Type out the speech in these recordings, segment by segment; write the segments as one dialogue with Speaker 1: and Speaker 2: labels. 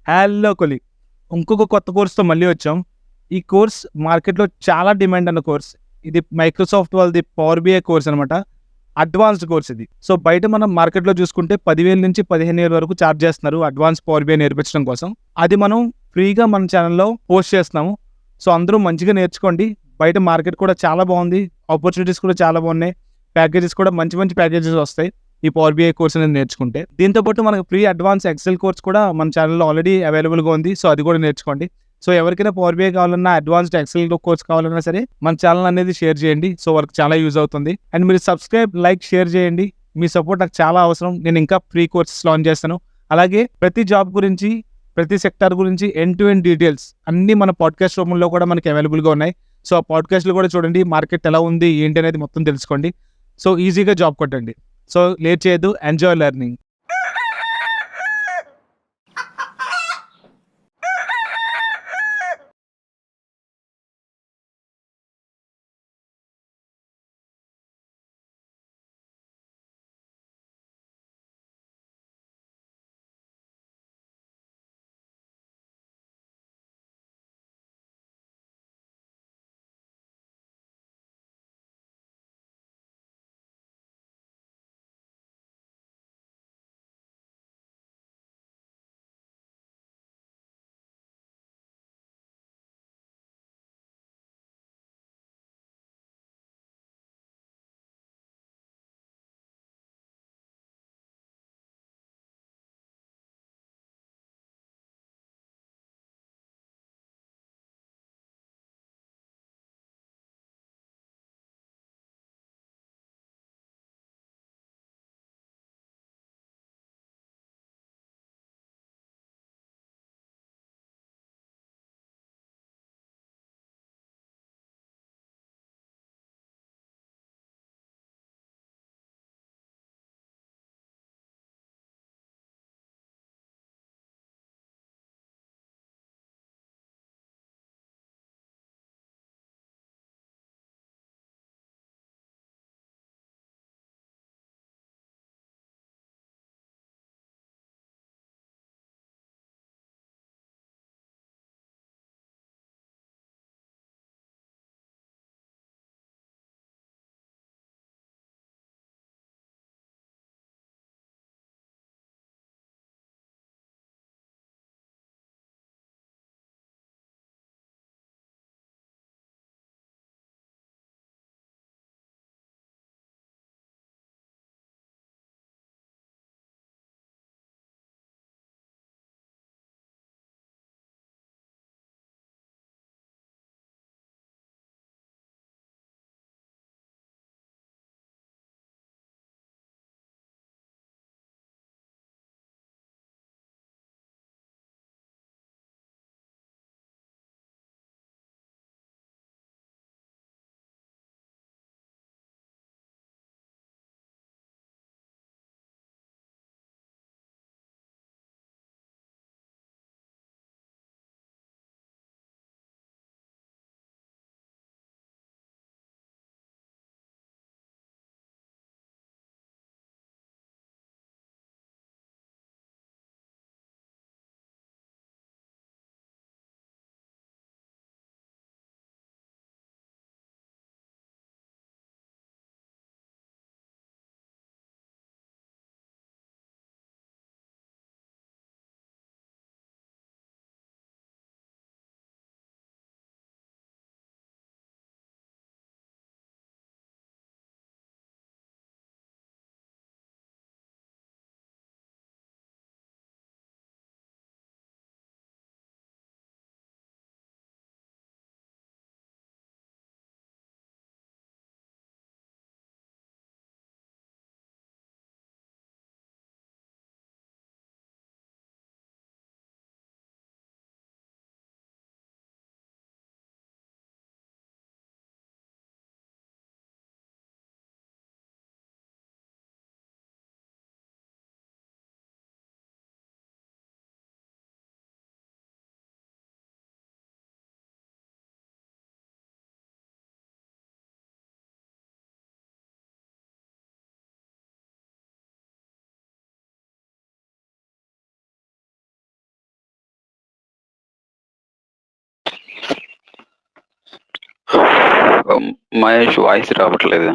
Speaker 1: Hello colleague. ఇంకొక కొత్త కోర్స్‌తో మళ్ళీ వచ్చాం. ఈ కోర్స్ మార్కెట్‌లో చాలా డిమాండ్ ఉన్న కోర్స్. ఇది మైక్రోసాఫ్ట్ వాళ్ళది పవర్ బిఐ కోర్స్ అనమాట. అడ్వాన్స్డ్ కోర్స్ ఇది. సో, బయట మనం మార్కెట్‌లో చూసుకుంటే 10,000-15,000 వరకు చార్జ్ చేస్తున్నారు అడ్వాన్స్ పవర్ బిఐ నేర్పించడం కోసం. అది మనం ఫ్రీగా మన ఛానెల్‌లో పోస్ట్ చేస్తున్నాము. సో, అందరూ మంచిగా నేర్చుకోండి. బయట మార్కెట్ కూడా చాలా బాగుంది. ఆపర్చునిటీస్ కూడా చాలా బాగున్నాయి. ప్యాకేజెస్ కూడా మంచి మంచి ప్యాకేజెస్ వస్తాయి. ఈ పవర్ బిఐ కోర్స్ అనేది నేర్చుకుంటే. దీంతో పాటు మనకు ఫ్రీ అడ్వాన్స్ ఎక్సెల్ కోర్స్ కూడా మన ఛానెల్‌లో ఆల్రెడీ అవైలబుల్‌గా ఉంది. సో, అది కూడా నేర్చుకోండి. సో, ఎవరికైనా పవర్ బిఐ కావాలన్నా, అడ్వాన్స్డ్ ఎక్సెల్ కోర్స్ కావాలన్నా సరే మన ఛానెల్ అనేది షేర్ చేయండి. సో, వాళ్ళకి చాలా యూజ్ అవుతుంది. అండ్ మీరు సబ్స్క్రైబ్, లైక్, షేర్ చేయండి. మీ సపోర్ట్ నాకు చాలా అవసరం. నేను ఇంకా ఫ్రీ కోర్సెస్ లాంచ్ చేస్తాను. అలాగే ప్రతి జాబ్ గురించి, ప్రతి సెక్టార్ గురించి ఎండ్ టు ఎండ్ డీటెయిల్స్ అన్నీ మన పాడ్‌కాస్ట్ రూపంలో కూడా మనకి అవైలబుల్‌గా ఉన్నాయి. సో, ఆ పాడ్‌కాస్ట్‌లు కూడా చూడండి. మార్కెట్ ఎలా ఉంది, ఏంటి అనేది మొత్తం తెలుసుకోండి. సో, ఈజీగా జాబ్ కొట్టండి. సో, లేట్ చేయొద్దు. Enjoy learning.
Speaker 2: మహేష్ వాయిస్ రావట్లేదు.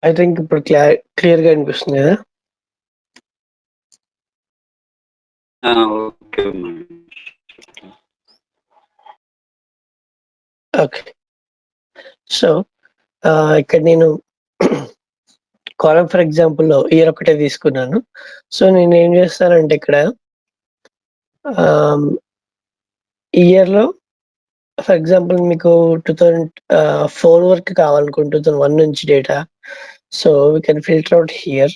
Speaker 3: ఐ థింక్ ఇప్పుడు క్లియర్గా అనిపిస్తుంది కదా.
Speaker 2: ఓకే.
Speaker 3: ఓకే. సో ఇక్కడ నేను కాలం ఫర్ ఎగ్జాంపుల్లో ఇయర్ ఒకటే తీసుకున్నాను. సో నేను ఏం చేస్తానంటే ఇక్కడ ఇయర్లో ఫర్ ఎగ్జాంపుల్ మీకు 2004 వరకు కావాలనుకుంటే 2001 నుంచి data. So we can filter out here.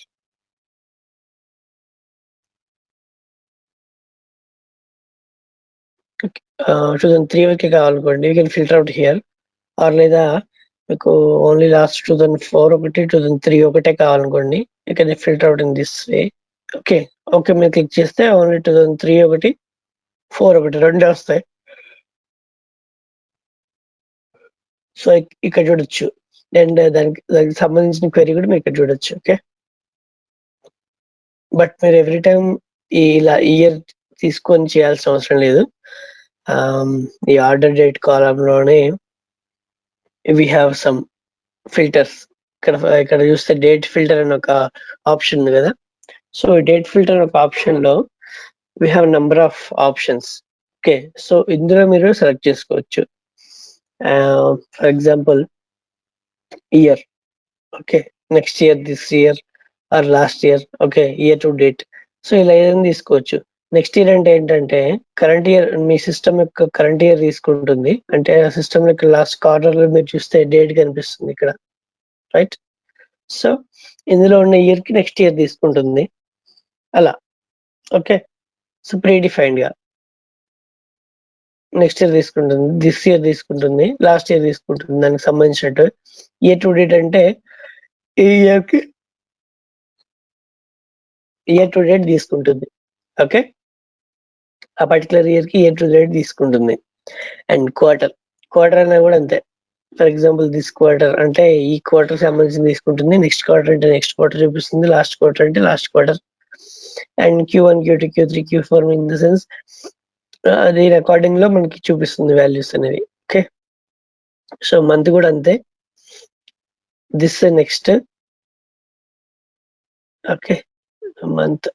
Speaker 3: Okay. 2003 వరకే కావాలనుకోండి, we can filter out here. Or లేదా మీకు ఓన్లీ లాస్ట్ 2004 ఒకటి 2003 ఒకటే కావాలనుకోండి, you can filter out in this way. Okay. Okay మీరు క్లిక్ చేస్తే ఓన్లీ 2003 ఒకటి 4 ఒకటి రెండే వస్తాయి. సో ఇక్కడ చూడొచ్చు. అండ్ దానికి సంబంధించిన క్వెరీ కూడా మీరు ఇక్కడ చూడొచ్చు. ఓకే. బట్ మీరు ఎవ్రీ టైం ఇలా ఇయర్ తీసుకొని చేయాల్సిన అవసరం లేదు. ఈ ఆర్డర్ డేట్ కాలంలోనే వి హ్యావ్ సమ్ ఫిల్టర్స్. ఇక్కడ చూస్తే డేట్ ఫిల్టర్ అని ఒక ఆప్షన్ ఉంది కదా. సో డేట్ ఫిల్టర్ ఒక ఆప్షన్లో we have number of options. Okay. So ఇందులో మీరు సెలెక్ట్ చేసుకోవచ్చు. For example year. Okay. Next year, this year are last year. Okay. Year to date. So ఇలా ఏదైనా తీసుకోవచ్చు. నెక్స్ట్ ఇయర్ అంటే ఏంటంటే కరెంట్ ఇయర్, మీ సిస్టమ్ యొక్క కరెంట్ ఇయర్ తీసుకుంటుంది. అంటే ఆ సిస్టమ్ యొక్క లాస్ట్ కార్నర్లో మీరు చూస్తే డేట్ కనిపిస్తుంది ఇక్కడ, రైట్. సో ఇందులో ఉన్న ఇయర్కి నెక్స్ట్ ఇయర్ తీసుకుంటుంది అలా. ఓకే. సో ప్రీ డిఫైన్డ్గా నెక్స్ట్ ఇయర్ తీసుకుంటుంది, దిస్ ఇయర్ తీసుకుంటుంది, లాస్ట్ ఇయర్ తీసుకుంటుంది. దానికి సంబంధించినట్టు ఇయర్ టు డేట్ అంటే ఈ ఇయర్కి ఇయర్ టు డేట్ తీసుకుంటుంది. ఓకే. ఆ పర్టికులర్ ఇయర్కి ఇయర్ టు డేట్ తీసుకుంటుంది. అండ్ క్వార్టర్ అనేది కూడా అంతే. ఫర్ ఎగ్జాంపుల్ దిస్ క్వార్టర్ అంటే ఈ క్వార్టర్ సంబంధించి తీసుకుంటుంది, నెక్స్ట్ క్వార్టర్ అంటే నెక్స్ట్ క్వార్టర్ చూపిస్తుంది, లాస్ట్ క్వార్టర్ అంటే last quarter. And Q1, Q2, Q3, Q4 in the sense అది రికార్డింగ్ లో మనకి చూపిస్తుంది వాల్యూస్ అనేవి. ఓకే. సో మంత్ కూడా అంతే. This next. Okay. Month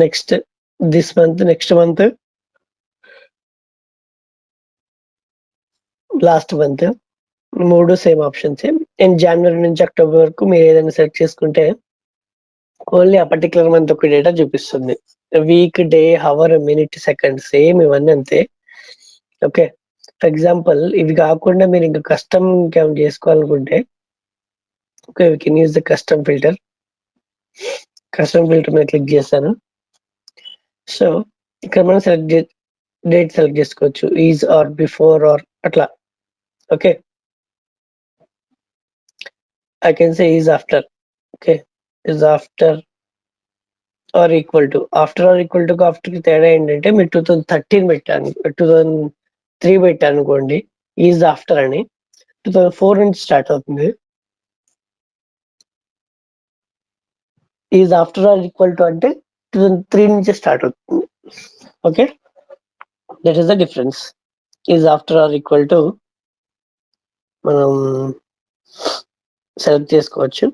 Speaker 3: next this month, next month, last month. 3 same options. And జనవరి నుంచి అక్టోబర్ వరకు మీరు ఏదైనా సెలెక్ట్ చేసుకుంటే ఓన్లీ ఆ పర్టికులర్ మంత్ ఒక డేటా చూపిస్తుంది. Week, day, hour, minute, second same ఇవన్నీ అంతే. ఓకే. ఫర్ ఎగ్జాంపుల్ ఇవి కాకుండా మీరు ఇంకా కస్టమ్ ఇంకేమైనా చేసుకోవాలనుకుంటే okay, we can use the custom filter. Custom filter మీద క్లిక్ చేస్తాను. సో ఇక్కడ మనం డేట్ సెలెక్ట్ చేసుకోవచ్చు, ఈజ్ ఆర్ బిఫోర్ ఆర్ అట్లా. Okay. I can say is after. Okay. Is after or equal to. After or equal to after తేడా ఏంటంటే మీరు 2013 పెట్టాను, 2003 పెట్టాను అనుకోండి ఈజ్ ఆఫ్టర్ అని. 2004 నుంచి స్టార్ట్ అవుతుంది. Is after or equal to అంటే 2003 నుంచి స్టార్ట్ అవుతుంది. Okay, that is the difference. Is after or equal to మనం సెలెక్ట్ చేసుకోవచ్చు.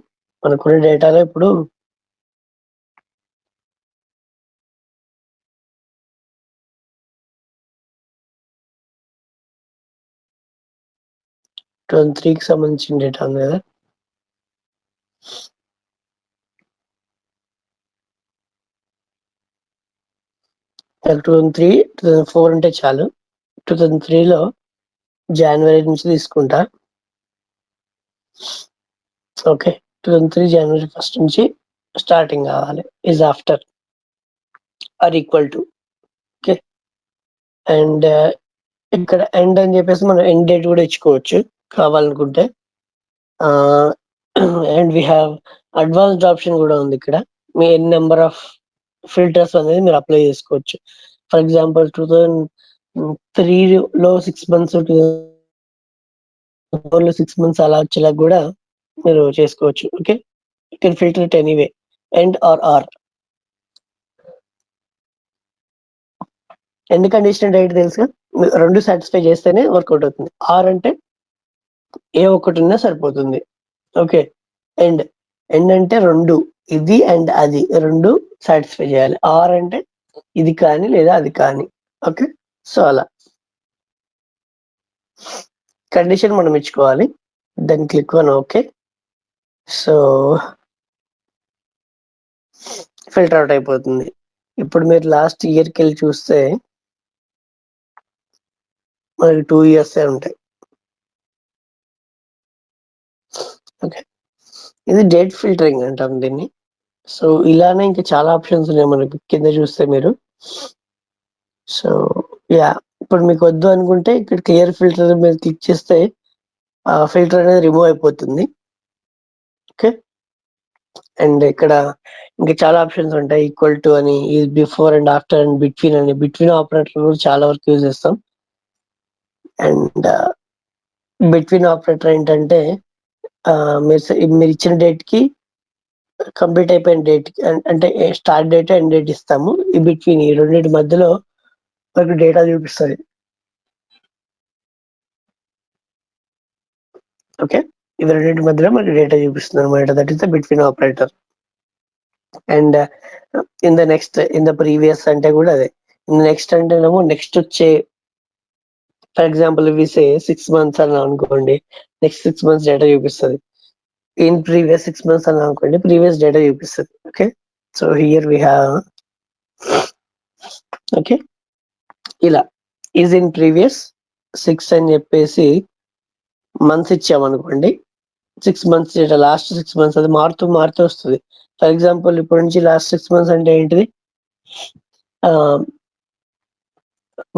Speaker 3: మనకున్న డేటాలో ఇప్పుడు కి సంబంధించిన డేటా ఉంది కదా. నాకు 2004 అంటే చాలు. 2003లో జనవరి నుంచి తీసుకుంటా. ఓకే, 2003 జనవరి 1 నుంచి స్టార్టింగ్ కావాలి. Is after or equal to. Okay, and ఇక్కడ ఎండ్ అని చెప్పేసి మనం ఎండ్ డేట్ కూడా ఇచ్చుకోవచ్చు కావాలనుకుంటే. And we have advanced option కూడా ఉంది ఇక్కడ. మీ ఎన్ని నెంబర్ ఆఫ్ ఫిల్టర్స్ అనేది మీరు అప్లై చేసుకోవచ్చు. ఫర్ ఎగ్జాంపుల్ 2003లో 6 months, 2004లో 6 months అలా వచ్చేలా కూడా మీరు చేసుకోవచ్చు. Okay, you can filter it anyway. And or or. And condition date తెలుసుగా, రెండు సాటిస్ఫై చేస్తేనే వర్కౌట్ అవుతుంది. ఆర్ అంటే ఏ ఒక్కటి ఉన్నా సరిపోతుంది. ఓకే, ఎండ్ ఎండ్ అంటే రెండు, ఇది అండ్ అది రెండు సాటిస్ఫై చేయాలి. ఆర్ అంటే ఇది కానీ లేదా అది కానీ. ఓకే, సో అలా కండిషన్ మనం ఇచ్చుకోవాలి. Then click on okay. So filter out అయిపోతుంది. ఇప్పుడు మీరు లాస్ట్ ఇయర్కి వెళ్ళి చూస్తే మనకి 2 years ఉంటాయి. ఓకే, ఇది డేట్ ఫిల్టరింగ్ అంటాం దీన్ని. సో ఇలానే ఇంకా చాలా ఆప్షన్స్ ఉన్నాయి మనకి కింద చూస్తే మీరు. సో యా, ఇప్పుడు మీకు వద్దు అనుకుంటే ఇక్కడ క్లియర్ ఫిల్టర్ మీద క్లిక్ చేస్తే ఆ ఫిల్టర్ అనేది రిమూవ్ అయిపోతుంది. ఓకే, అండ్ ఇక్కడ ఇంకా చాలా ఆప్షన్స్ ఉంటాయి. ఈక్వల్ టు అని, before and after and between అని. బిట్వీన్ ఆపరేటర్ కూడా చాలా వరకు యూజ్ చేస్తాం. అండ్ బిట్వీన్ ఆపరేటర్ ఏంటంటే మీరు ఇచ్చిన డేట్ కి కంప్లీట్ అయిపోయిన డేట్ అంటే స్టార్ట్ డేట్ ఎండ్ డేట్ ఇస్తాము. ఈ బిట్వీన్ ఈ రెండింటి మధ్యలో మనకు డేటా చూపిస్తుంది. ఓకే, ఇవి రెండింటి మధ్యలో మనకి డేటా చూపిస్తుంది అనమాట. That is the between operator. And in the previous అంటే కూడా అదే. నెక్స్ట్ అంటేనేమో నెక్స్ట్ వచ్చే, ఫర్ ఎగ్జాంపుల్ ఇవి 6 months అని అనుకోండి, నెక్స్ట్ 6 months డేటా చూపిస్తుంది. ఇన్ ప్రీవియస్ 6 months అని అనుకోండి, ప్రీవియస్ డేటా చూపిస్తుంది. Okay, so here we have okay ఇలా ఈజ్ ఇన్ ప్రీవియస్ 6 అని చెప్పేసి మంత్స్ ఇచ్చామనుకోండి, 6 months డేటా, లాస్ట్ 6 months అది మారుతూ మారుతూ వస్తుంది. ఫర్ ఎగ్జాంపుల్ ఇప్పటి నుంచి లాస్ట్ 6 months అంటే ఏంటిది,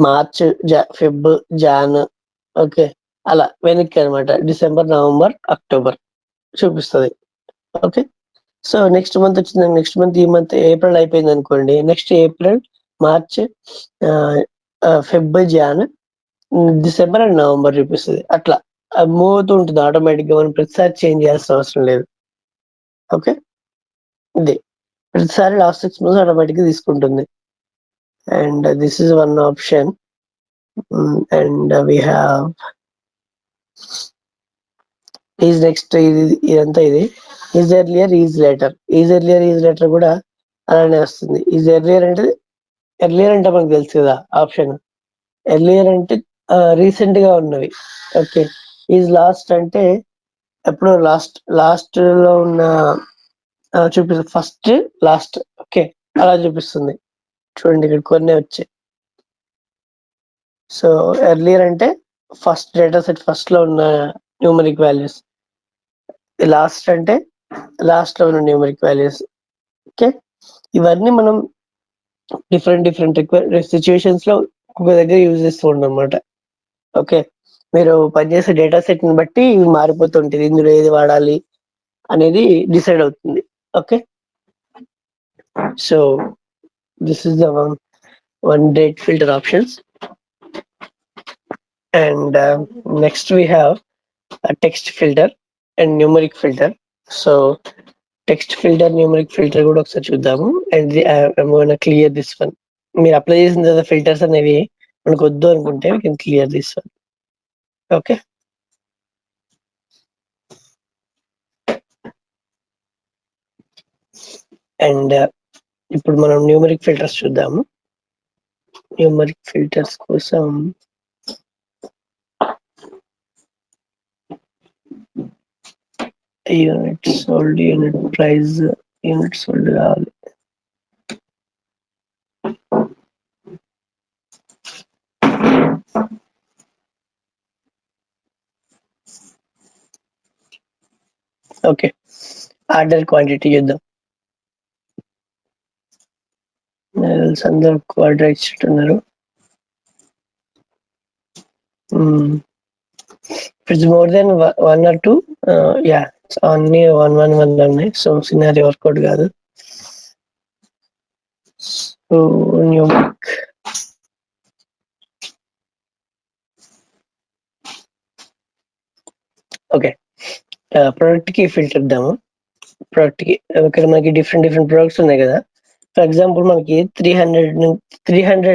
Speaker 3: మార్చ్, ఫెబ్, జాన్. ఓకే, అలా వెనక్కి అనమాట. డిసెంబర్, నవంబర్, అక్టోబర్ చూపిస్తుంది. ఓకే, సో నెక్స్ట్ మంత్ వచ్చింది. నెక్స్ట్ మంత్ ఈ మంత్ ఏప్రిల్ అయిపోయింది అనుకోండి, next April, March, Feb, Jan, December and November చూపిస్తుంది. అట్లా మూవ్ అవుతూ ఉంటుంది ఆటోమేటిక్ గా. మనం ప్రతిసారి చేంజ్ చేయాల్సిన అవసరం లేదు. ఓకే, ఇది ప్రతిసారి లాస్ట్ 6 months ఆటోమేటిక్ గా తీసుకుంటుంది. And this is one option. And we have is next. ఇదంతా ఇది is earlier, is later. Is earlier, is later కూడా అలానే వస్తుంది. ఈజ్ ఎర్లియర్ అంటే, ఎర్లియర్ అంటే మనకు తెలుసు కదా ఆప్షన్. ఎర్లియర్ అంటే రీసెంట్ గా ఉన్నవి. ఓకే, ఈజ్ లాస్ట్ అంటే ఎప్పుడో లాస్ట్ లో ఉన్న చూపిస్తుంది. First, last. ఓకే, అలా చూపిస్తుంది. చూడండి ఇక్కడ కొన్ని వచ్చాయి. సో ఎర్లియర్ అంటే ఫస్ట్ డేటా సెట్, ఫస్ట్ లో ఉన్న న్యూమరిక్ వాల్యూస్. లాస్ట్ అంటే లాస్ట్ లో ఉన్న న్యూమరిక్ వాల్యూస్. ఓకే, ఇవన్నీ మనం డిఫరెంట్ సిచ్యువేషన్స్ లో ఒక్కొక్క దగ్గర యూజ్ చేస్తూ ఉంటాం అన్నమాట. ఓకే, మీరు పనిచేసే డేటా సెట్ ని బట్టి ఇవి మారిపోతుంటుంది. ఇందులో ఏది వాడాలి అనేది డిసైడ్ అవుతుంది. Okay, so this is the one date filter options. And next we have text filter and numeric filter. So text filter, numeric filter కూడా ఒకసారి చూద్దాము. And clear this one. మీరు అప్లై చేసిన తర్వాత ఫిల్టర్స్ అనేవి మనకు వద్దు అనుకుంటే we can clear this one. Okay, and ఇప్పుడు మనం న్యూమరిక్ ఫిల్టర్స్ చూద్దాము. న్యూమరిక్ ఫిల్టర్స్ కోసం unit sold, unit price, unit sold కావాలి. ఓకే, ఆర్డర్ క్వాంటిటీ చూద్దాం. అందరూ ఆర్డర్ ఇచ్చిట్టున్నారు. It's more than 1 or 2. Yeah, అన్ని 1 ఉన్నాయి. సో సినారీ వర్కౌట్ కాదు. సో న్యూమరిక్ ఓకే, ప్రొడక్ట్ కి ఫిల్టర్ ఇద్దాము. ప్రొడక్ట్ కి ఇక్కడ మనకి డిఫరెంట్ ప్రొడక్ట్స్ ఉన్నాయి కదా. ఫర్ ఎగ్జాంపుల్ మనకి 300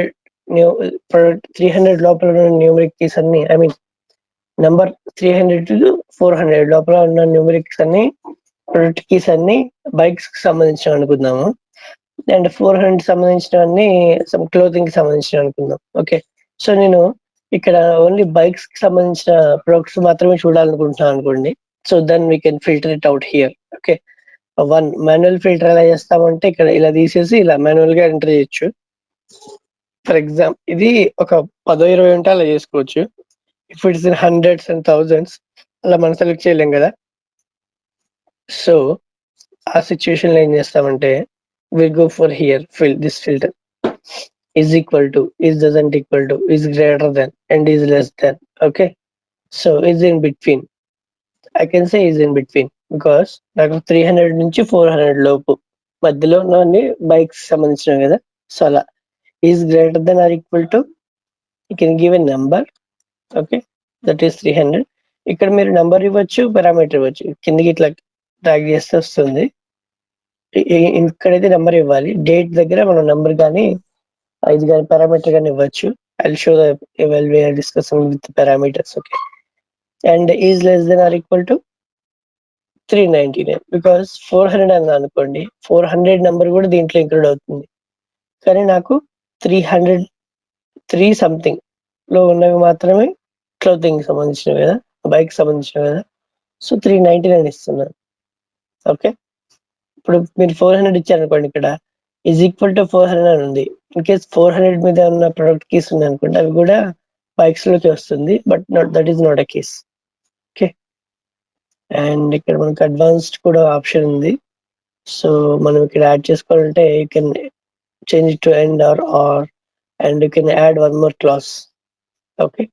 Speaker 3: ప్రొడక్ట్ 300 లోపల ఉన్న న్యూమరిక్ కీస్ అన్ని, ఐ మీన్ నంబర్ 300 to 400 లోపల ఉన్న న్యూమరిక్స్ అన్ని ప్రొడక్ట్ కీస్ అన్ని బైక్స్ కి సంబంధించిన అనుకుందాము. అండ్ 400 సంబంధించినవన్నీ క్లోతింగ్ కి సంబంధించిన అనుకుందాం. ఓకే, సో నేను ఇక్కడ ఓన్లీ బైక్స్ కి సంబంధించిన ప్రొడక్ట్స్ మాత్రమే చూడాలనుకుంటున్నాను అనుకోండి. So then we can filter it out here. Okay, one manual filter ఎలా చేస్తామంటే ఇక్కడ ఇలా తీసేసి ఇలా మాన్యువల్ గా ఎంటర్ చేయొచ్చు. ఫర్ ఎగ్జాంపుల్ ఇది ఒక 10-20 ఉంటే అలా చేసుకోవచ్చు. If it's in hundreds and thousands అలా మనం సెలెక్ట్ చేయలేం కదా. సో ఆ సిచ్యువేషన్ లో ఏం చేస్తామంటే we go for here, this filter is equal to, is doesn't equal to, is greater than, and is less than. Okay, so is in between. I can say is in between because నాకు 300 నుంచి 400 లోపు మధ్యలో ఉన్నవన్నీ bikes సంబంధించినవి కదా. So అలా is greater than or equal to, you can give a number. Okay, that is 300. ఇక్కడ మీరు నంబర్ ఇవ్వచ్చు, పారామీటర్ ఇవ్వచ్చు. కిందకి ఇట్లా ట్రాక్ చేస్తే వస్తుంది. ఇక్కడైతే నెంబర్ ఇవ్వాలి. డేట్ దగ్గర మనం నెంబర్ కానీ ఇది కానీ పారామీటర్ కానీ ఇవ్వచ్చు. I show the well we are discussing with parameters. Okay, and is less than or equal to 399 because 400 అన్నా అనుకోండి, 400 నెంబర్ కూడా దీంట్లో ఇంక్లూడ్ అవుతుంది. కానీ నాకు 303 సంథింగ్ లో ఉన్నవి మాత్రమే క్లోతింగ్ సంబంధించినవి కదా, బైక్ సంబంధించినవి కదా. సో 399 ఇస్తున్నాను. ఓకే, ఇప్పుడు మీరు 400 ఇచ్చారనుకోండి, ఇక్కడ ఈజ్ ఈక్వల్ టు 400 అని ఉంది. ఇన్ కేస్ 400 మీద ఉన్న ప్రొడక్ట్ కీస్ ఉంది అనుకోండి, అవి కూడా బైక్స్ లోకి వస్తుంది. But that is not a case. Okay, and ఇక్కడ మనకి అడ్వాన్స్డ్ కూడా ఆప్షన్ ఉంది. సో మనం ఇక్కడ యాడ్ చేసుకోవాలంటే you can change it to and or and you can add one more clause. Okay,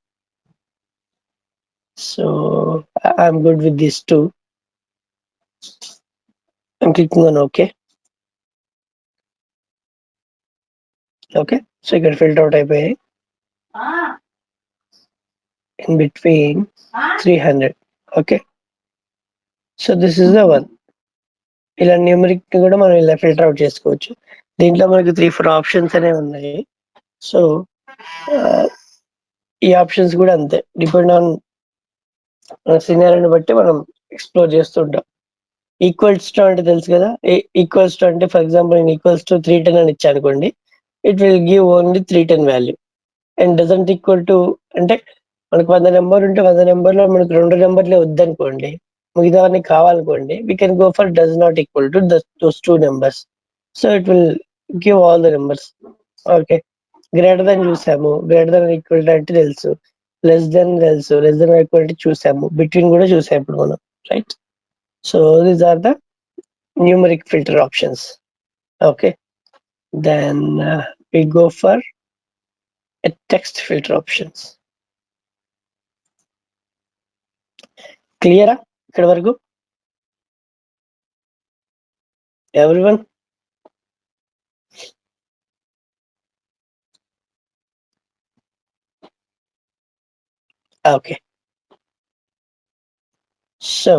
Speaker 3: so I'm good with this too. I'm clicking on OK. Okay, so you can filter out అయిపోయాయి. In between 300. Okay, so this is the one. ఇలా numeric కూడా మనం ఇలా filter out చేసుకోవచ్చు. దీంట్లో మనకి 3-4 options అనేవి ఉన్నాయి. సో ఈ ఆప్షన్స్ కూడా అంతే, డిపెండ్ ఆన్ సినారియోని బట్టి మనం ఎక్స్ప్లోర్ చేస్తుంటాం. ఈక్వల్స్ టు అంటే తెలుసు కదా. ఈక్వల్స్ టు అంటే ఫర్ ఎగ్జాంపుల్ నేను ఈక్వల్స్ టు 310 అని ఇచ్చాను అనుకోండి, it will give only 310 value. And doesn't equal to అంటే మనకు 100 నెంబర్ ఉంటే 100 నెంబర్లో మనకు 2 నెంబర్లే వద్దనుకోండి, మిగతావన్నీ కావాలనుకోండి, we can go for does not equal to those 2 numbers. So it will give all the numbers. Okay, greater than చూసాము, గ్రేటర్ దెన్ ఈక్వల్ టు అంటే తెలుసు, లెస్ దెన్ తెలుసు, లెస్ దెన్ ఈక్వల్ టు చూసాము, బిట్వీన్ కూడా చూసాము ఇప్పుడు మనం, right. So these are the numeric filter options. Okay, then we go for a text filter options. Clear ఇక్కడ వరకు everyone? Okay, సో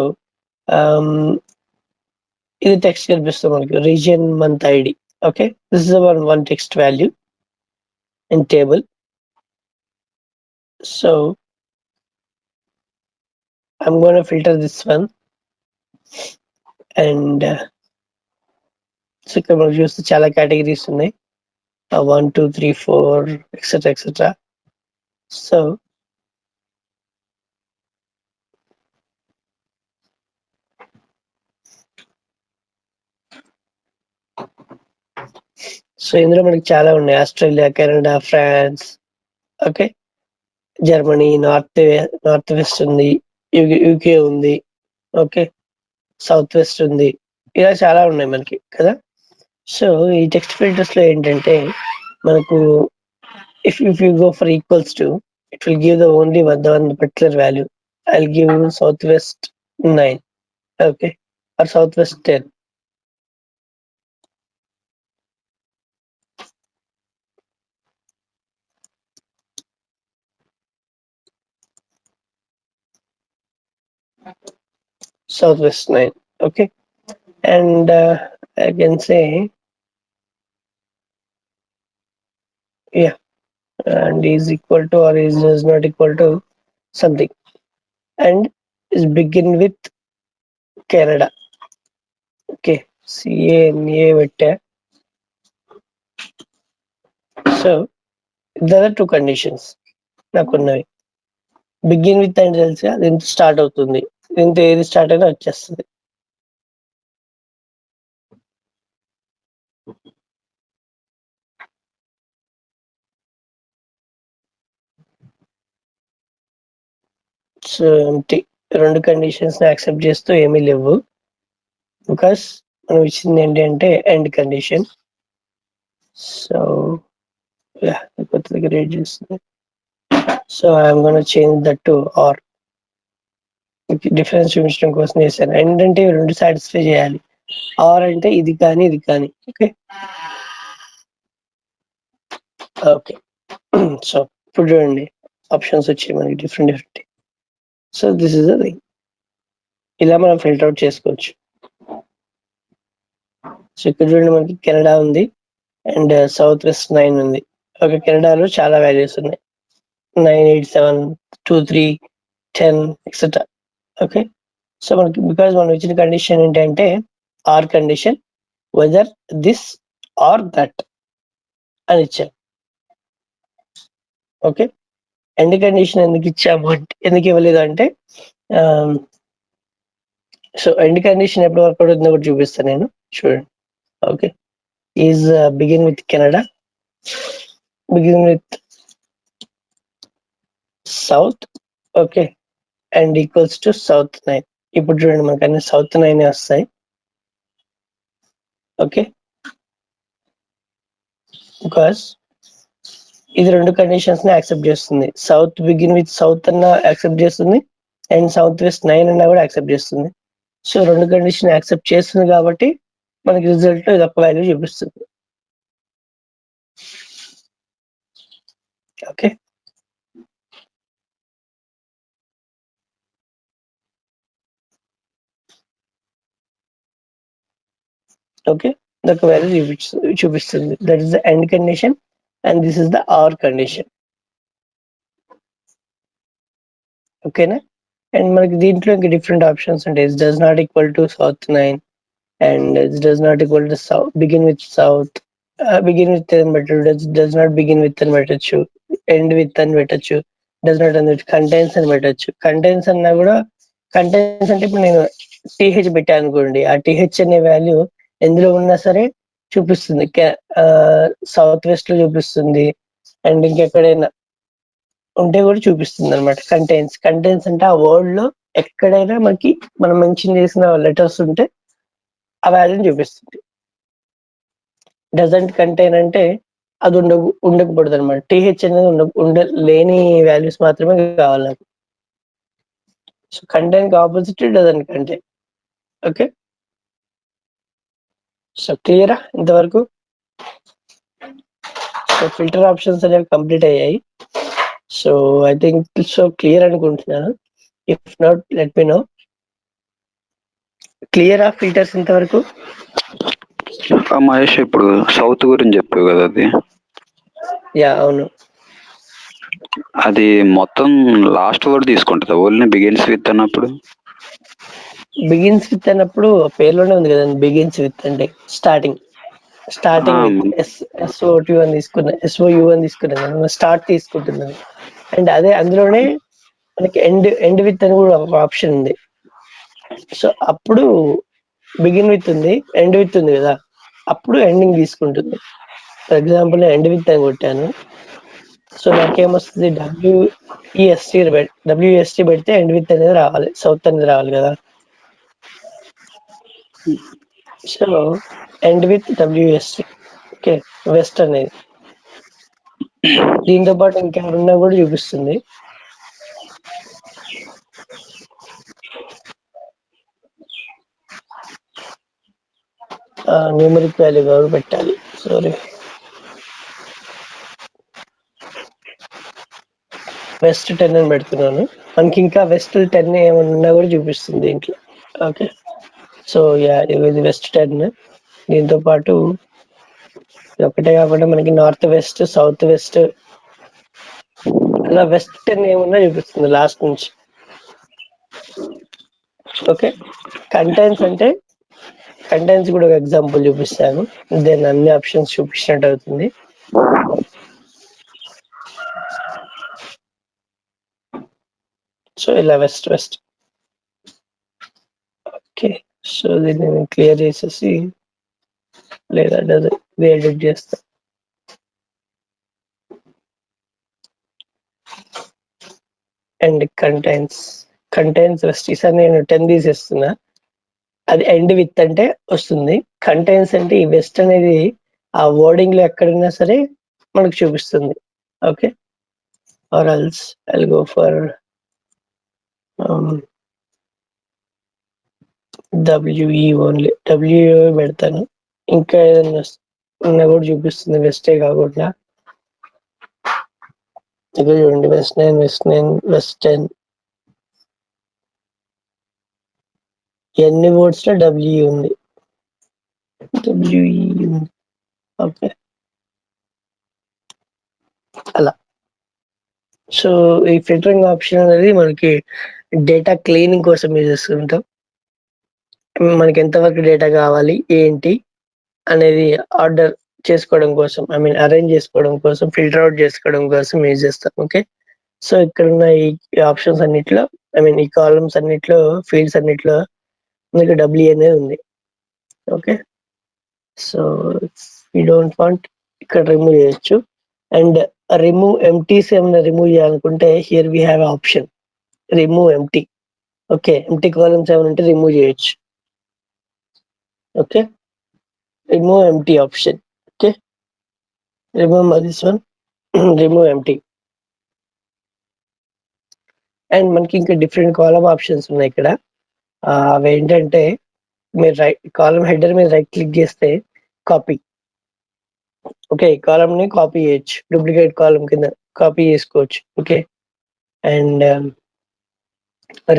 Speaker 3: ఇది టెక్స్ట్ కనిపిస్తుంది మనకి region month ID. Okay, this is one text value in table. So I'm going to filter this one, and so ఇక్కడ మనం చూస్తే చాలా categories ఉన్నాయి, 1 2 3 4 ఎక్సెట్రా ఎక్సెట్రా. సో ఇందులో మనకి చాలా ఉన్నాయి, Australia, Canada, France, okay, Germany, north west ఉంది, యూకే ఉంది, ఓకే, సౌత్ వెస్ట్ ఉంది, ఇలా చాలా ఉన్నాయి మనకి కదా. సో ఈ టెక్స్ట్ ఫిల్టర్స్ లో ఏంటంటే మనకు if you go for equals to, it will give the only one particular value. I'll give you southwest 9, okay, or southwest 10. Southwest 9, okay, and I can say, yeah, and is equal to or is not equal to something, and is begin with Canada, okay, CANA పెట్టా. So there are two conditions నాకున్నవి. Begin with అని తెలిసి అది ఎంత start అవుతుంది, దీంతో ఏది start అయినా వచ్చేస్తుంది. సో రెండు కండిషన్స్ యాక్సెప్ట్ చేస్తూ ఏమీ లేవు, బికాస్ మనం ఇచ్చింది ఏంటి అంటే ఎండ్ కండిషన్. సో కొత్తగా రేట్ చేస్తుంది. So I'm gonna change that to or. Difference చూపించడం కోసం చేశాను. ఎండ్ అంటే రెండు సాటిస్ఫై చేయాలి, ఆర్ అంటే ఇది కానీ ఇది కానీ. ఓకే ఓకే సో ఇప్పుడు చూడండి ఆప్షన్స్ వచ్చాయి మనకి different. So this is the thing, ఇలా మనం ఫిల్టర్ అవుట్ చేసుకోవచ్చు. సో ఇక్కడ చూడండి మనకి కెనడా ఉంది అండ్ సౌత్ వెస్ట్ 9 ఉంది. ఓకే, కెనడాలో చాలా వాల్యూస్ ఉన్నాయి, 9 8 7 2 3 10 ఎక్సెట్రా. ఓకే, సో మనకి బికాస్ మనం ఇచ్చిన కండిషన్ ఏంటంటే or condition, whether this or that అని ఇచ్చాం. ఓకే, ఎండ్ కండిషన్ ఎందుకు ఇచ్చాము అంటే, ఎందుకు ఇవ్వలేదు అంటే, సో ఎండ్ కండిషన్ ఎప్పటి వరకు పడుతుందో కూడా చూపిస్తాను నేను, చూడండి. Okay, is begin with Canada, begin with south, okay, and equals to south 9. ఇప్పుడు చూడండి మనకు అన్ని సౌత్ 9 వస్తాయి. ఓకే, బికాస్ ఇది రెండు కండిషన్స్ ని యాక్సెప్ట్ చేస్తుంది. సౌత్ బిగిన్ విత్ సౌత్ అన్న యాక్సెప్ట్ చేస్తుంది, అండ్ సౌత్ వెస్ట్ 9 అన్నా కూడా యాక్సెప్ట్ చేస్తుంది. సో రెండు కండిషన్ యాక్సెప్ట్ చేస్తుంది కాబట్టి మనకి రిజల్ట్ ఇది ఒక వాల్యూ చూపిస్తుంది. ఓకే, ఓకే, ఇదొక వాల్యూ చూపిస్తుంది. That is the and condition and this is the or condition. ఓకేనా, అండ్ మనకి దీంట్లో ఇంకా డిఫరెంట్ ఆప్షన్స్ ఉంటాయి. It does not equal to south 9 and it does not equal to south, begin with south, begin with అని పెట్టచ్చు, does not begin with అని పెట్టచ్చు, end with అని పెట్టచ్చు, డస్ నాట్ అని కంటైన్స్ అని పెట్టచ్చు. కంటైన్స్ అన్నా కూడా, కంటైన్స్ అంటే ఇప్పుడు నేను టీహెచ్ పెట్టాను అనుకోండి, ఆ టీహెచ్ అనే వాల్యూ ఎందులో ఉన్నా సరే చూపిస్తుంది, సౌత్ వెస్ట్ లో చూపిస్తుంది, అండ్ ఇంకెక్కడైనా ఉంటే కూడా చూపిస్తుంది అనమాట. కంటైన్స్ అంటే ఆ వర్డ్ లో ఎక్కడైనా మనకి మనం మెన్షన్ చేసిన లెటర్స్ ఉంటే ఆ వాల్యూని చూపిస్తుంది. డజంట్ కంటైన్ అంటే అది ఉండకూడదు అనమాట. టీహెచ్ అనేది లేని వాల్యూస్ మాత్రమే కావాలి నాకు. సో కంటైన్ కి opposite doesn't contain. Okay, so క్లియరా ఇంతవరకు? సో ఫిల్టర్ ఆప్షన్స్ అనేవి కంప్లీట్ అయ్యాయి. So I think so clear అనుకుంటున్నాను. If not let me know. క్లియరా ఫిల్టర్స్ ఇంతవరకు?
Speaker 2: మహేష్ ఇప్పుడు సౌత్ గురించి చెప్పావు కదా, అది
Speaker 3: యా అవును.
Speaker 2: అది మొత్తం లాస్ట్ వర్డ్ తీసుకుంటుందా ఓన్లీ బిగిన్స్ విత్ అన్నప్పుడు?
Speaker 3: బిగిన్స్ విత్ అన్నప్పుడు పేర్లోనే ఉంది కదండి, బిగిన్స్ విత్ అంటే స్టార్టింగ్ విత్ SOT అని తీసుకున్నా, SOU అని తీసుకున్నా, స్టార్ట్ తీసుకుంటున్నది. అండ్ అదే అందులోనే మనకి ఎండ్ విత్ అని కూడా ఒక ఆప్షన్ ఉంది. సో అప్పుడు బిగిన్ విత్ ఉంది, ఎండ్ విత్ ఉంది కదా, అప్పుడు ఎండింగ్ తీసుకుంటుంది. ఫర్ ఎగ్జాంపుల్ నేను ఎండ్ విత్ అని కొట్టాను. సో నాకేమొస్తుంది, WEST పెడితే ఎండ్ విత్ అనేది రావాలి, సౌత్ అనేది రావాలి కదా. So end with WEST, okay, west అనేది. దీంతో పాటు ఇంకెవరున్నా కూడా చూపిస్తుంది. న్యూమరిక్ వాల్యూ కూడా పెట్టాలి, సారీ. వెస్ట్ 10 అని పెడుతున్నాను. మనకి ఇంకా వెస్ట్ 10 ఏమన్నా కూడా చూపిస్తుంది దీంట్లో. ఓకే, సో యా ఇది వెస్ట్ 10. దీంతో పాటు ఒకటే కాకుండా మనకి నార్త్ వెస్ట్, సౌత్ వెస్ట్, అలా వెస్ట్ 10 ఏమన్నా చూపిస్తుంది లాస్ట్ నుంచి. ఓకే, కంటెంట్స్ అంటే కంటెంట్స్ కూడా ఒక ఎగ్జాంపుల్ చూపిస్తాను, దెన్ అన్ని ఆప్షన్స్ చూపించినట్టు అవుతుంది. సో ఇలా వెస్ట్. ఓకే, సో దీన్ని నేను క్లియర్ చేసేసి, లేదా ఇది ఎడిట్ చేస్తా. అండ్ కంటెంట్స్ వెస్ట్, ఈసారి నేను 10 తీసేస్తున్నా. అది ఎండ్ విత్ అంటే వస్తుంది. కంటెంట్స్ అంటే ఈ వెస్ట్ అనేది ఆ వర్డింగ్ లో ఎక్కడున్నా సరే మనకు చూపిస్తుంది. Okay, or else I'll go for WE only, WE పెడతాను. ఇంకా ఏదైనా ఉన్నా కూడా చూపిస్తుంది వెస్టే కాకుండా. ఇక్కడ చూడండి, వెస్ట్ 9, వెస్ట్ 10, ఎన్ని వర్డ్స్ లో WE ఉంది. ఓకే, అలా. సో ఈ ఫిల్టరింగ్ ఆప్షన్ అనేది మనకి డేటా క్లీనింగ్ కోసం యూజ్ చేస్తుంటాం. మనకి ఎంతవరకు డేటా కావాలి ఏంటి అనేది ఆర్డర్ చేసుకోవడం కోసం, అరేంజ్ చేసుకోవడం కోసం, ఫిల్టర్ అవుట్ చేసుకోవడం కోసం యూజ్ చేస్తాం. ఓకే, సో ఇక్కడ ఉన్న ఈ ఆప్షన్స్ అన్నిట్లో, ఈ కాలమ్స్ అన్నిట్లో, ఫీల్డ్స్ అన్నిట్లో మనకి WE అనేది ఉంది. Okay, so you don't want ఇక్కడ రిమూవ్ చేయొచ్చు. అండ్ రిమూవ్ ఎంటీస్ ఏమైనా రిమూవ్ చేయాలనుకుంటే here we have option remove empty. Okay, empty columns ఏమైనా ఉంటే రిమూవ్ చేయొచ్చు. Okay, remove empty option. Okay, remove this one, remove empty. And మనకి ఇంకా డిఫరెంట్ కాలమ్ ఆప్షన్స్ ఉన్నాయి ఇక్కడ. అవి ఏంటంటే, మీరు కాలమ్ హెడర్ మీద రైట్ క్లిక్ చేస్తే కాపీ. ఓకే, కాలమ్ ని కాపీ చేయొచ్చు, డూప్లికేట్ కాలమ్ కింద కాపీ చేసుకోవచ్చు. ఓకే, అండ్